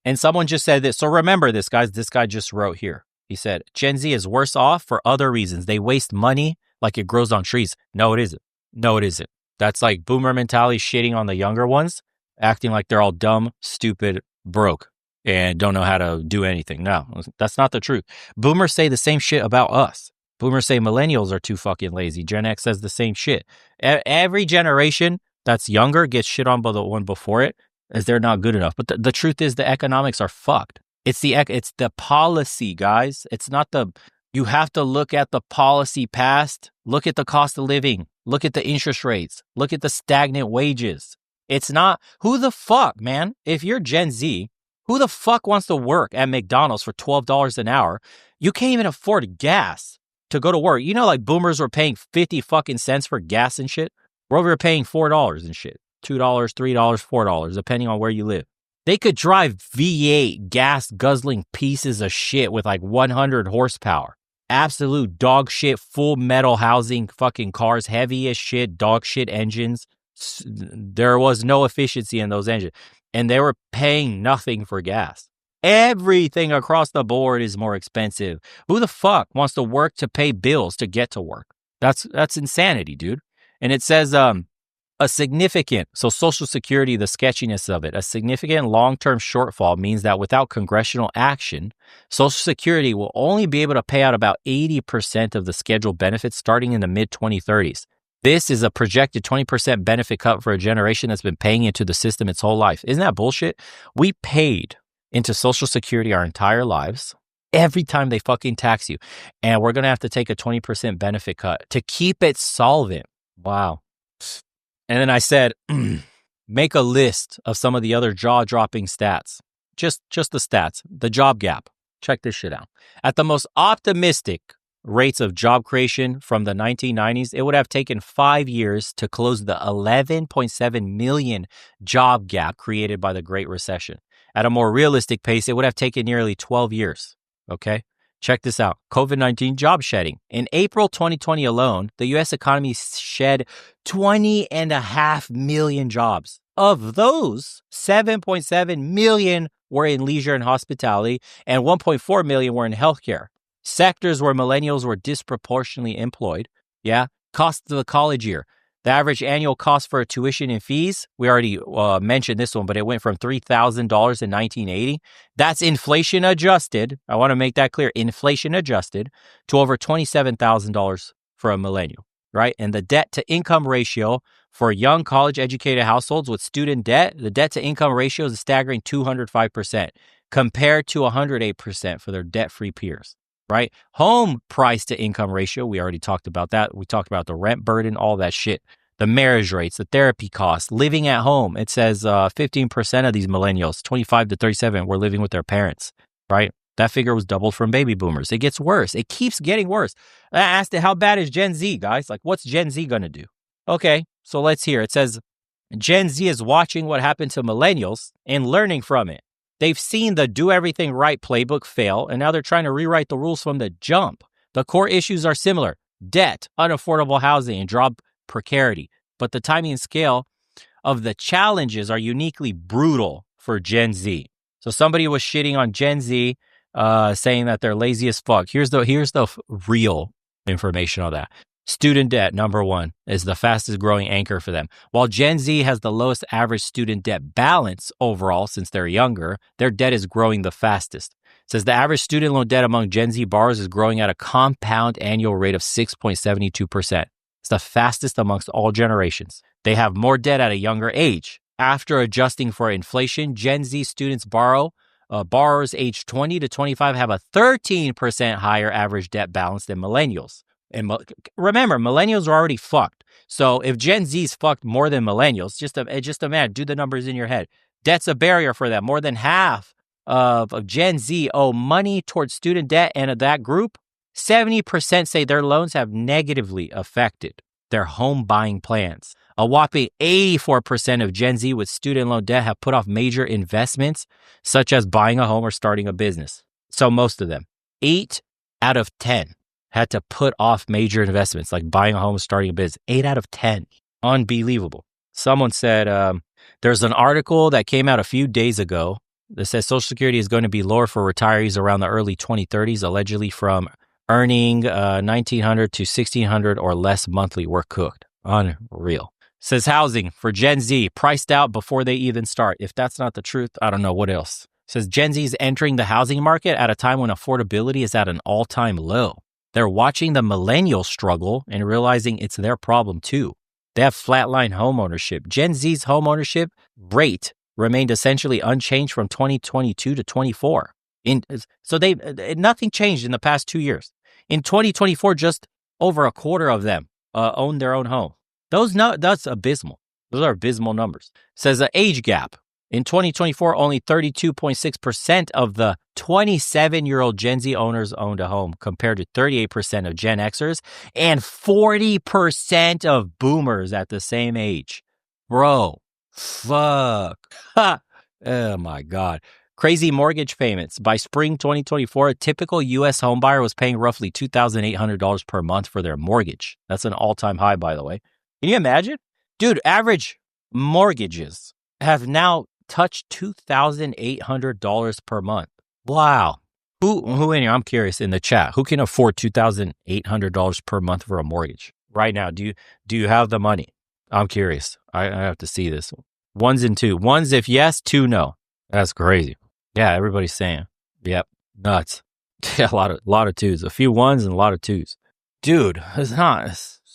And someone just said this. So remember this, guys. This guy just wrote here. He said, Gen Z is worse off for other reasons. They waste money like it grows on trees. No, it isn't. No, it isn't. That's like boomer mentality shitting on the younger ones, acting like they're all dumb, stupid, broke, and don't know how to do anything. No, that's not the truth. Boomers say the same shit about us. Boomers say millennials are too fucking lazy. Gen X says the same shit. Every generation that's younger gets shit on by the one before it as they're not good enough. But the truth is the economics are fucked. It's the policy, guys. It's not you have to look at the policy past. Look at the cost of living. Look at the interest rates. Look at the stagnant wages. It's not, who the fuck, man? If you're Gen Z, who the fuck wants to work at McDonald's for $12 an hour? You can't even afford gas to go to work. You know, like boomers were paying 50 fucking cents for gas and shit. We're over here paying $4 and shit. $2, $3, $4, depending on where you live. They could drive V8 gas guzzling pieces of shit with like 100 horsepower. Absolute dog shit, full metal housing fucking cars, heavy as shit, dog shit engines. There was no efficiency in those engines. And they were paying nothing for gas. Everything across the board is more expensive. Who the fuck wants to work to pay bills to get to work? That's insanity, dude. And it says, so Social Security, the sketchiness of it, a significant long-term shortfall means that without congressional action, Social Security will only be able to pay out about 80% of the scheduled benefits starting in the mid-2030s. This is a projected 20% benefit cut for a generation that's been paying into the system its whole life. Isn't that bullshit? We paid into Social Security our entire lives every time they fucking tax you. And we're going to have to take a 20% benefit cut to keep it solvent. Wow. And then I said, make a list of some of the other jaw-dropping stats. Just the stats. The job gap. Check this shit out. At the most optimistic rates of job creation from the 1990s, it would have taken 5 years to close the 11.7 million job gap created by the Great Recession. At a more realistic pace, it would have taken nearly 12 years. Okay? Check this out. COVID-19 job shedding. In April 2020 alone, the U.S. economy shed 20.5 million jobs. Of those, 7.7 million were in leisure and hospitality, and 1.4 million were in healthcare. Sectors where millennials were disproportionately employed. Yeah. Cost of the college year. The average annual cost for tuition and fees, we already mentioned this one, but it went from $3,000 in 1980. That's inflation adjusted. I want to make that clear. Inflation adjusted to over $27,000 for a millennial, right? And the debt to income ratio for young college educated households with student debt, the debt to income ratio is a staggering 205% compared to 108% for their debt-free peers. Right? Home price to income ratio. We already talked about that. We talked about the rent burden, all that shit. The marriage rates, the therapy costs, living at home. It says 15% of these millennials, 25 to 37, were living with their parents. Right? That figure was doubled from baby boomers. It gets worse. It keeps getting worse. I asked it, how bad is Gen Z, guys? Like, what's Gen Z going to do? Okay, so let's hear. It says Gen Z is watching what happened to millennials and learning from it. They've seen the do everything right playbook fail, and now they're trying to rewrite the rules from the jump. The core issues are similar: debt, unaffordable housing, and job precarity. But the timing and scale of the challenges are uniquely brutal for Gen Z. So somebody was shitting on Gen Z, saying that they're lazy as fuck. Here's the real information on that. Student debt, number one, is the fastest growing anchor for them. While Gen Z has the lowest average student debt balance overall since they're younger, their debt is growing the fastest. It says the average student loan debt among Gen Z borrowers is growing at a compound annual rate of 6.72%. It's the fastest amongst all generations. They have more debt at a younger age. After adjusting for inflation, Gen Z students borrowers aged 20 to 25 have a 13% higher average debt balance than millennials. And remember, millennials are already fucked. So if Gen Z's fucked more than millennials, just imagine, do the numbers in your head. Debt's a barrier for them. More than half of Gen Z owe money towards student debt, and of that group, 70% say their loans have negatively affected their home buying plans. A whopping 84% of Gen Z with student loan debt have put off major investments, such as buying a home or starting a business. So most of them, 8 out of 10 had to put off major investments like buying a home or starting a business. 8 out of 10. Unbelievable. Someone said there's an article that came out a few days ago that says Social Security is going to be lower for retirees around the early 2030s, allegedly from earning $1,900 to $1,600 or less monthly work cooked. Unreal. Says housing for Gen Z priced out before they even start. If that's not the truth, I don't know what else. Says Gen Z is entering the housing market at a time when affordability is at an all-time low. They're watching the Millennials struggle and realizing it's their problem too. They have flatline homeownership. Gen Z's homeownership rate remained essentially unchanged from 2022 to 24. So nothing changed in the past 2 years. In 2024, just over a quarter of them owned their own home. That's abysmal. Those are abysmal numbers. Says the age gap. In 2024, only 32.6% of the 27-year-old Gen Z owners owned a home, compared to 38% of Gen Xers and 40% of boomers at the same age. Bro, fuck. Oh my God. Crazy mortgage payments. By spring 2024, a typical U.S. homebuyer was paying roughly $2,800 per month for their mortgage. That's an all-time high, by the way. Can you imagine? Dude, average mortgages have now touched $2,800 per month. Wow. Who in here, I'm curious, in the chat, who can afford $2,800 per month for a mortgage right now? Do you have the money? I'm curious. I have to see this. Ones and two. Ones if yes, two no. That's crazy. Yeah, everybody's saying. Yep. Nuts. Yeah, a lot of twos. A few ones and a lot of twos. Dude, it's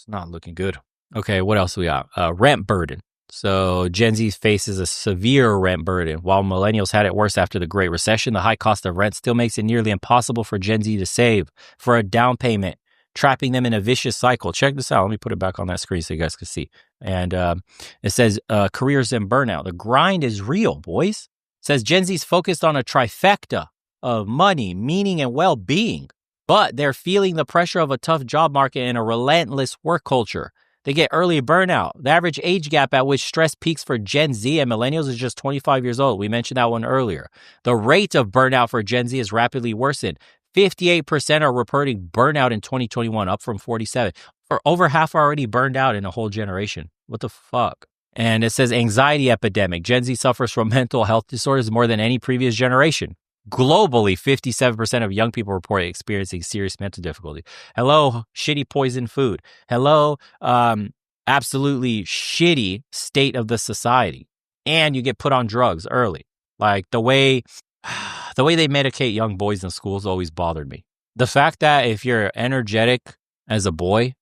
not looking good. Okay, what else we got? Rent burden. So Gen Z faces a severe rent burden. While millennials had it worse after the Great Recession, the high cost of rent still makes it nearly impossible for Gen Z to save for a down payment, trapping them in a vicious cycle. Check this out. Let me put it back on that screen so you guys can see. And it says careers and burnout. The grind is real, boys. It says Gen Z's focused on a trifecta of money, meaning, and well-being, but they're feeling the pressure of a tough job market and a relentless work culture. They get early burnout. The average age gap at which stress peaks for Gen Z and millennials is just 25 years old. We mentioned that one earlier. The rate of burnout for Gen Z has rapidly worsened. 58% are reporting burnout in 2021, up from 47. Or over half are already burned out in a whole generation. What the fuck? And it says anxiety epidemic. Gen Z suffers from mental health disorders more than any previous generation. Globally, 57% of young people report experiencing serious mental difficulty. Hello, shitty poison food. Hello, absolutely shitty state of the society. And you get put on drugs early. Like the way they medicate young boys in schools always bothered me. The fact that if you're energetic as a boy,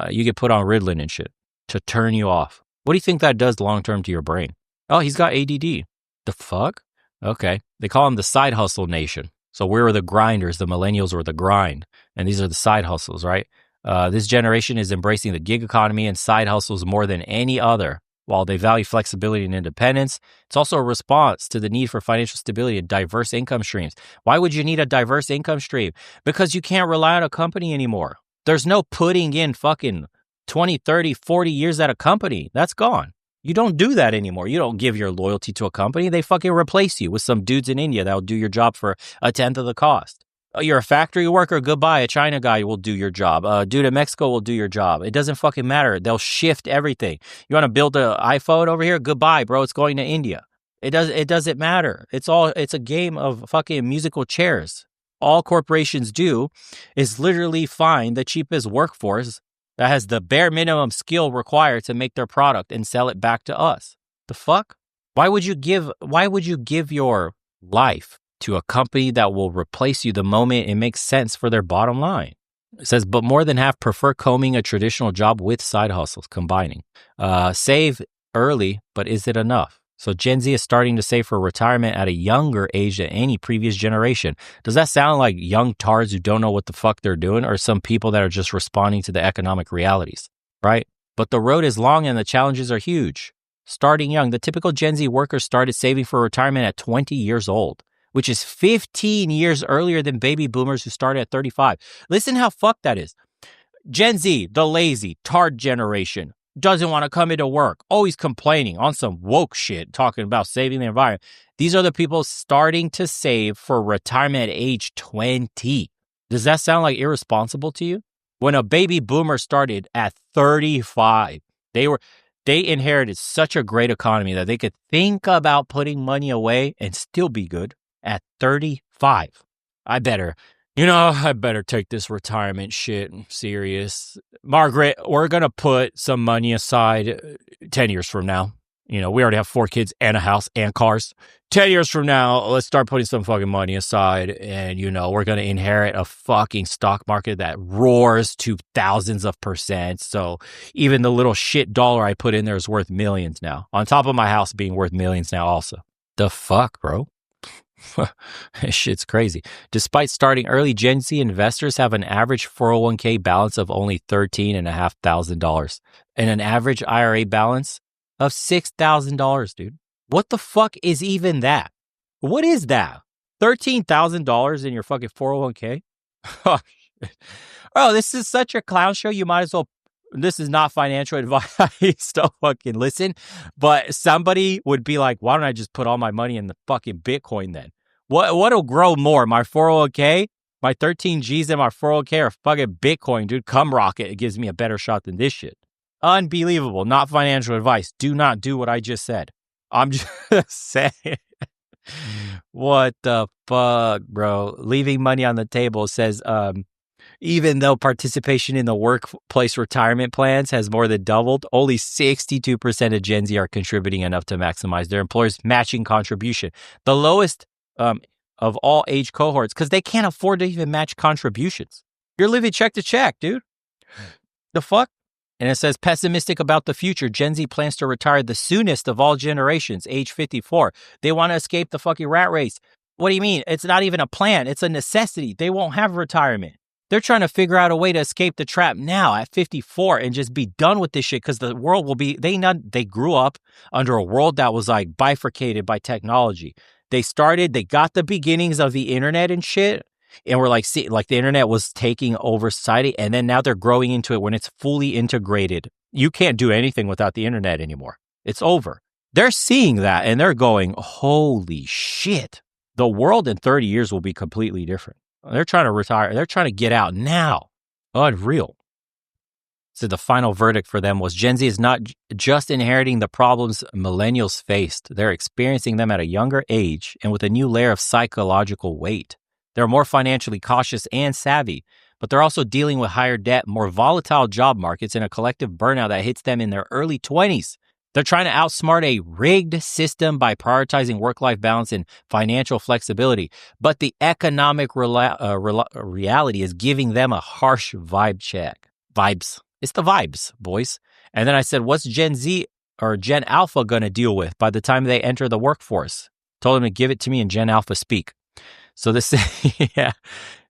you get put on Ritalin and shit to turn you off. What do you think that does long-term to your brain? Oh, he's got ADD. The fuck? Okay. They call them the side hustle nation. So we were the grinders, the millennials were the grind. And these are the side hustles, right? This generation is embracing the gig economy and side hustles more than any other. While they value flexibility and independence, it's also a response to the need for financial stability and diverse income streams. Why would you need a diverse income stream? Because you can't rely on a company anymore. There's no putting in fucking 20, 30, 40 years at a company. That's gone. You don't do that anymore. You don't give your loyalty to a company. They fucking replace you with some dudes in India that'll do your job for a tenth of the cost. You're a factory worker, goodbye. A China guy will do your job. A dude in Mexico will do your job. It doesn't fucking matter. They'll shift everything. You want to build an iPhone over here? Goodbye, bro. It's going to India. It doesn't matter. It's a game of fucking musical chairs. All corporations do is literally find the cheapest workforce that has the bare minimum skill required to make their product and sell it back to us. The fuck? Why would you give your life to a company that will replace you the moment it makes sense for their bottom line? It says, but more than half prefer combing a traditional job with side hustles, combining. Save early, but is it enough? So Gen Z is starting to save for retirement at a younger age than any previous generation. Does that sound like young tards who don't know what the fuck they're doing, or some people that are just responding to the economic realities, right? But the road is long and the challenges are huge. Starting young, the typical Gen Z worker started saving for retirement at 20 years old. which is 15 years earlier than baby boomers who started at 35. Listen how fucked that is. Gen Z, the lazy, tard generation, doesn't want to come into work, always complaining on some woke shit, talking about saving the environment. These are the people starting to save for retirement at age 20. Does that sound like irresponsible to you? When a baby boomer started at 35, they inherited such a great economy that they could think about putting money away and still be good at 35. I better take this retirement shit serious. Margaret, we're going to put some money aside 10 years from now. We already have 4 kids and a house and cars. 10 years from now, let's start putting some fucking money aside. And, we're going to inherit a fucking stock market that roars to thousands of %. So even the little shit dollar I put in there is worth millions now. On top of my house being worth millions now also. The fuck, bro? This shit's crazy. Despite starting early, Gen Z investors have an average 401k balance of only $13,500 and an average IRA balance of $6,000, dude. What the fuck is even that? What is that? $13,000 in your fucking 401k? Oh, this is such a clown show. You might as well. This is not financial advice. Don't fucking listen. But somebody would be like, why don't I just put all my money in the fucking Bitcoin then? What'll grow more? My 401k? My 13 G's in my 401k or fucking Bitcoin, dude? Come rocket. It gives me a better shot than this shit. Unbelievable. Not financial advice. Do not do what I just said. I'm just saying. What the fuck, bro? Leaving money on the table says, even though participation in the workplace retirement plans has more than doubled, only 62% of Gen Z are contributing enough to maximize their employer's matching contribution. The lowest of all age cohorts, because they can't afford to even match contributions. You're living check to check, dude. The fuck? And it says, pessimistic about the future. Gen Z plans to retire the soonest of all generations, age 54. They want to escape the fucking rat race. What do you mean? It's not even a plan. It's a necessity. They won't have retirement. They're trying to figure out a way to escape the trap now at 54 and just be done with this shit because the world will be, they grew up under a world that was like bifurcated by technology. They got the beginnings of the internet and shit. And we're like, see, like the internet was taking over society. And then now they're growing into it when it's fully integrated. You can't do anything without the internet anymore. It's over. They're seeing that and they're going, holy shit. The world in 30 years will be completely different. They're trying to retire. They're trying to get out now. Unreal. So the final verdict for them was Gen Z is not just inheriting the problems millennials faced. They're experiencing them at a younger age and with a new layer of psychological weight. They're more financially cautious and savvy, but they're also dealing with higher debt, more volatile job markets, and a collective burnout that hits them in their early 20s. They're trying to outsmart a rigged system by prioritizing work-life balance and financial flexibility. But the economic reality is giving them a harsh vibe check. Vibes. It's the vibes, boys. And then I said, what's Gen Z or Gen Alpha going to deal with by the time they enter the workforce? Told them to give it to me in Gen Alpha speak. So this, yeah,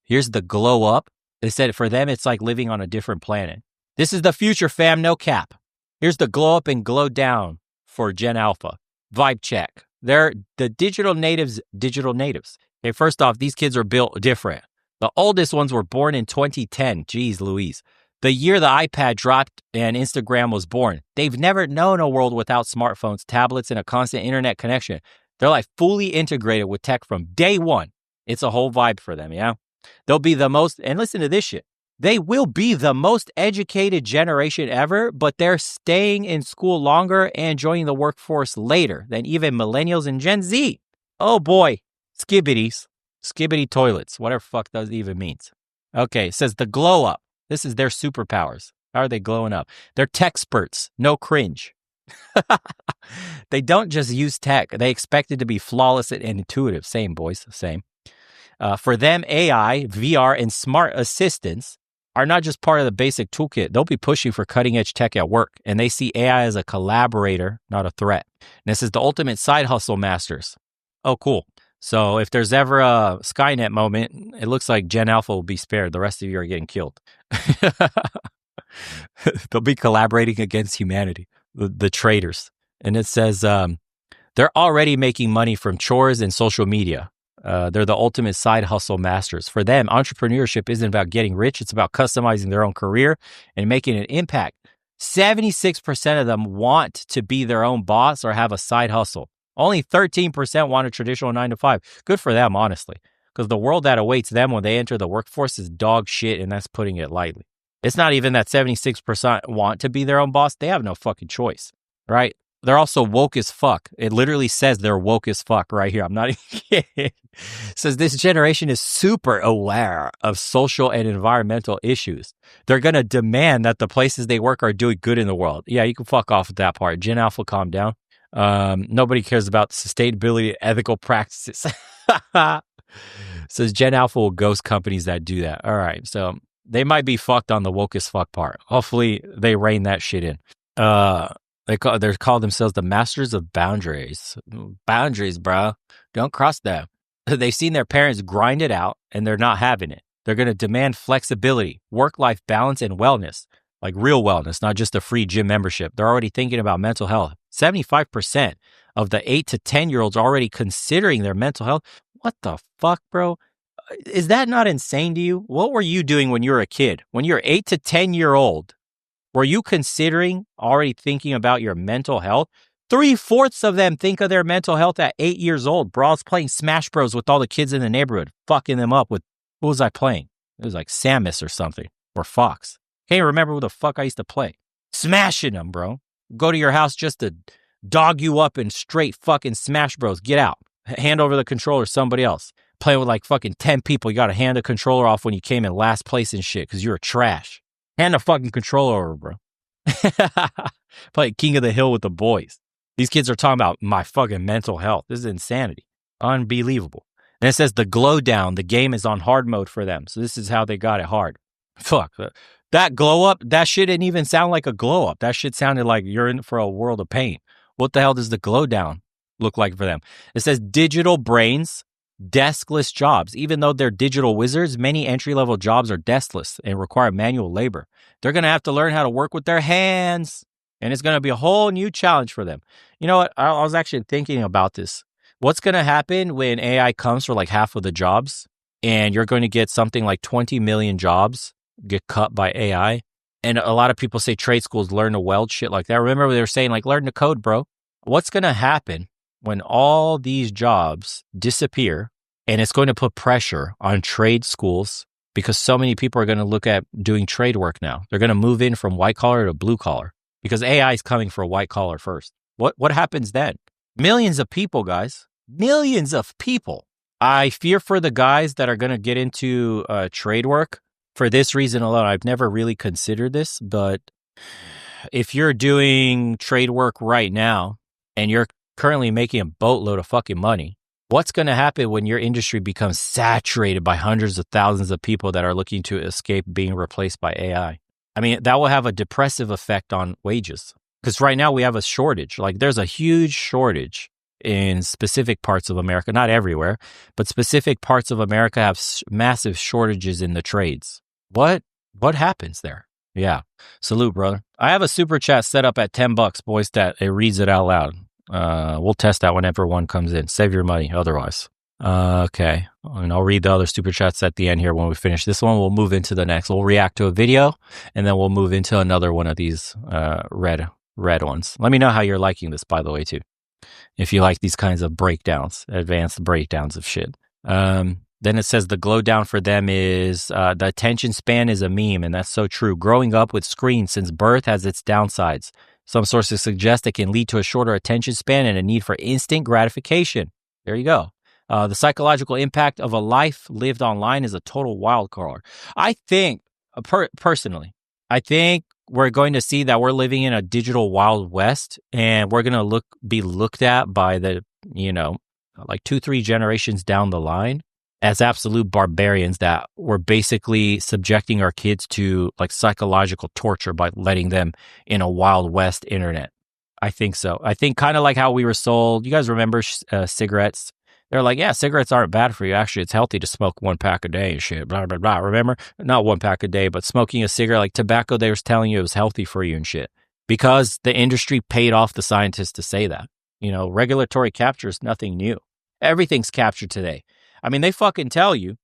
here's the glow up. They said for them, it's like living on a different planet. This is the future, fam, no cap. Here's the glow up and glow down for Gen Alpha. Vibe check. They're the digital natives. Okay, first off, these kids are built different. The oldest ones were born in 2010. Jeez Louise. The year the iPad dropped and Instagram was born. They've never known a world without smartphones, tablets, and a constant internet connection. They're like fully integrated with tech from day one. It's a whole vibe for them, yeah? They'll be the most, and listen to this shit. They will be the most educated generation ever, but they're staying in school longer and joining the workforce later than even millennials and Gen Z. Oh boy, skibbity toilets, whatever fuck that even means. Okay, it says the glow up. This is their superpowers. How are they glowing up? They're tech experts, no cringe. They don't just use tech. They expect it to be flawless and intuitive. Same, boys, same. For them, AI, VR, and smart assistants are not just part of the basic toolkit. They'll be pushing for cutting-edge tech at work, and they see AI as a collaborator, not a threat. And this is the ultimate side hustle masters. Oh, cool. So if there's ever a Skynet moment, it looks like Gen Alpha will be spared. The rest of you are getting killed. They'll be collaborating against humanity, the traitors. And it says they're already making money from chores and social media. They're the ultimate side hustle masters. For them, entrepreneurship isn't about getting rich. It's about customizing their own career and making an impact. 76% of them want to be their own boss or have a side hustle. Only 13% want a traditional 9 to 5. Good for them, honestly, because the world that awaits them when they enter the workforce is dog shit, and that's putting it lightly. It's not even that 76% want to be their own boss. They have no fucking choice, right? They're also woke as fuck. It literally says they're woke as fuck right here. I'm not even kidding. It says this generation is super aware of social and environmental issues. They're going to demand that the places they work are doing good in the world. Yeah, you can fuck off with that part. Gen Alpha, calm down. Nobody cares about sustainability and ethical practices. Says Gen Alpha will ghost companies that do that. All right, so they might be fucked on the woke as fuck part. Hopefully they rein that shit in. They call themselves the masters of boundaries. Boundaries, bro. Don't cross them. They've seen their parents grind it out, and they're not having it. They're going to demand flexibility, work-life balance, and wellness. Like real wellness, not just a free gym membership. They're already thinking about mental health. 75% of the 8 to 10-year-olds are already considering their mental health. What the fuck, bro? Is that not insane to you? What were you doing when you were a kid? When you're 8 to 10-year-old? Were you considering already thinking about your mental health? 3/4 of them think of their mental health at 8 years old. Bro, I was playing Smash Bros with all the kids in the neighborhood, fucking them up with, what was I playing? It was like Samus or something, or Fox. Can't even remember what the fuck I used to play. Smashing them, bro. Go to your house just to dog you up in straight fucking Smash Bros. Get out. Hand over the controller to somebody else. Playing with like fucking 10 people. You got to hand the controller off when you came in last place and shit because you're trash. Hand the fucking controller over, bro. Play King of the Hill with the boys. These kids are talking about my fucking mental health. This is insanity. Unbelievable. And it says the glow down, the game is on hard mode for them. So this is how they got it hard. Fuck. That glow up, that shit didn't even sound like a glow up. That shit sounded like you're in for a world of pain. What the hell does the glow down look like for them? It says digital brains, deskless jobs. Even though they're digital wizards, many entry-level jobs are deskless and require manual labor. They're going to have to learn how to work with their hands, and it's going to be a whole new challenge for them. You know what? I was actually thinking about this. What's going to happen when AI comes for like half of the jobs, and you're going to get something like 20 million jobs get cut by AI? And a lot of people say trade schools learn to weld, shit like that. Remember they were saying like learn to code, bro. What's going to happen when all these jobs disappear, and it's going to put pressure on trade schools because so many people are going to look at doing trade work now. They're going to move in from white collar to blue collar because AI is coming for white collar first. What happens then? Millions of people, guys. Millions of people. I fear for the guys that are going to get into trade work for this reason alone. I've never really considered this, but if you're doing trade work right now and you're currently making a boatload of fucking money, what's going to happen when your industry becomes saturated by hundreds of thousands of people that are looking to escape being replaced by AI? I mean, that will have a depressive effect on wages because right now we have a shortage. Like there's a huge shortage in specific parts of America, not everywhere, but specific parts of America have massive shortages in the trades. What happens there? Yeah. Salute, brother. I have a super chat set up at $10, boys, that it reads it out loud. We'll test that whenever one comes in. Save your money otherwise. Okay. And I'll read the other super chats at the end here when we finish this one. We'll move into the next. We'll react to a video and then we'll move into another one of these red ones. Let me know how you're liking this, by the way, too. If you like these kinds of breakdowns, advanced breakdowns of shit. Then it says the glow down for them is the attention span is a meme, and that's so true. Growing up with screens since birth has its downsides. Some sources suggest it can lead to a shorter attention span and a need for instant gratification. There you go. The psychological impact of a life lived online is a total wild card. I think, personally, I think we're going to see that we're living in a digital wild west, and we're going to be looked at by the, like 2-3 generations down the line as absolute barbarians that we're basically subjecting our kids to like psychological torture by letting them in a wild west internet. I think so. I think kind of like how we were sold. You guys remember cigarettes? They're like, yeah, cigarettes aren't bad for you. Actually, it's healthy to smoke 1 pack a day and shit, blah, blah, blah. Remember? Not 1 pack a day, but smoking a cigarette like tobacco, they was telling you it was healthy for you and shit. Because the industry paid off the scientists to say that. Regulatory capture is nothing new. Everything's captured today. I mean, they fucking tell you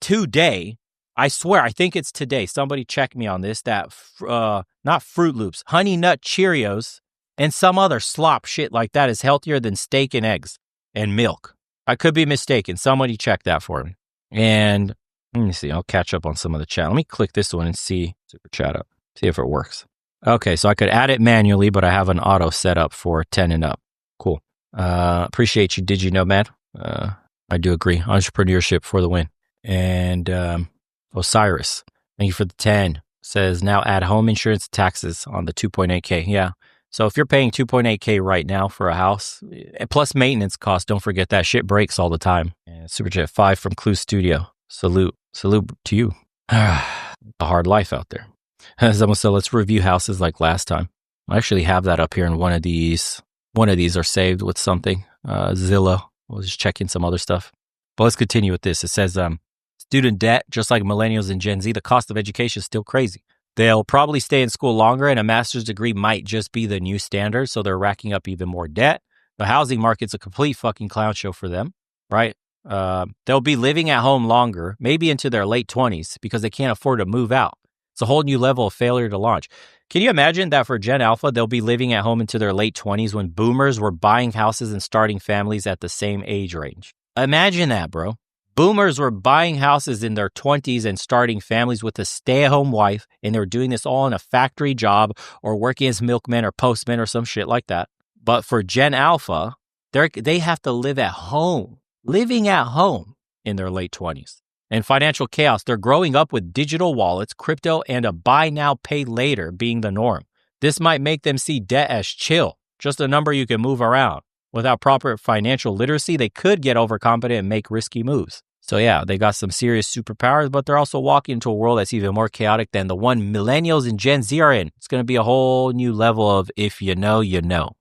today, I swear, I think it's today. Somebody check me on this, that not Fruit Loops, Honey Nut Cheerios and some other slop shit like that is healthier than steak and eggs and milk. I could be mistaken. Somebody check that for me. And let me see. I'll catch up on some of the chat. Let me click this one and see super chat up. See if it works. Okay, so I could add it manually, but I have an auto set up for 10 and up. Cool. Appreciate you, Did You Know, man? I do agree. Entrepreneurship for the win. And Osiris, thank you for the 10. Says now add home insurance taxes on the 2.8K. Yeah. So if you're paying 2.8K right now for a house, plus maintenance costs, don't forget that shit breaks all the time. And Super Chat 5 from Clue Studio. Salute to you. A hard life out there. Someone said, let's review houses like last time. I actually have that up here in one of these. One of these are saved with something. Zillow. I was just checking some other stuff. But let's continue with this. It says, student debt, just like millennials and Gen Z, the cost of education is still crazy. They'll probably stay in school longer, and a master's degree might just be the new standard, so they're racking up even more debt. The housing market's a complete fucking clown show for them, right? They'll be living at home longer, maybe into their late 20s, because they can't afford to move out. It's a whole new level of failure to launch. Can you imagine that for Gen Alpha, they'll be living at home into their late 20s when boomers were buying houses and starting families at the same age range? Imagine that, bro. Boomers were buying houses in their 20s and starting families with a stay-at-home wife, and they were doing this all in a factory job or working as milkmen or postmen or some shit like that. But for Gen Alpha, they have to live at home, living at home in their late 20s. And financial chaos, they're growing up with digital wallets, crypto, and a buy now, pay later being the norm. This might make them see debt as chill, just a number you can move around. Without proper financial literacy, they could get overconfident and make risky moves. So yeah, they got some serious superpowers, but they're also walking into a world that's even more chaotic than the one millennials and Gen Z are in. It's going to be a whole new level of if you know, you know.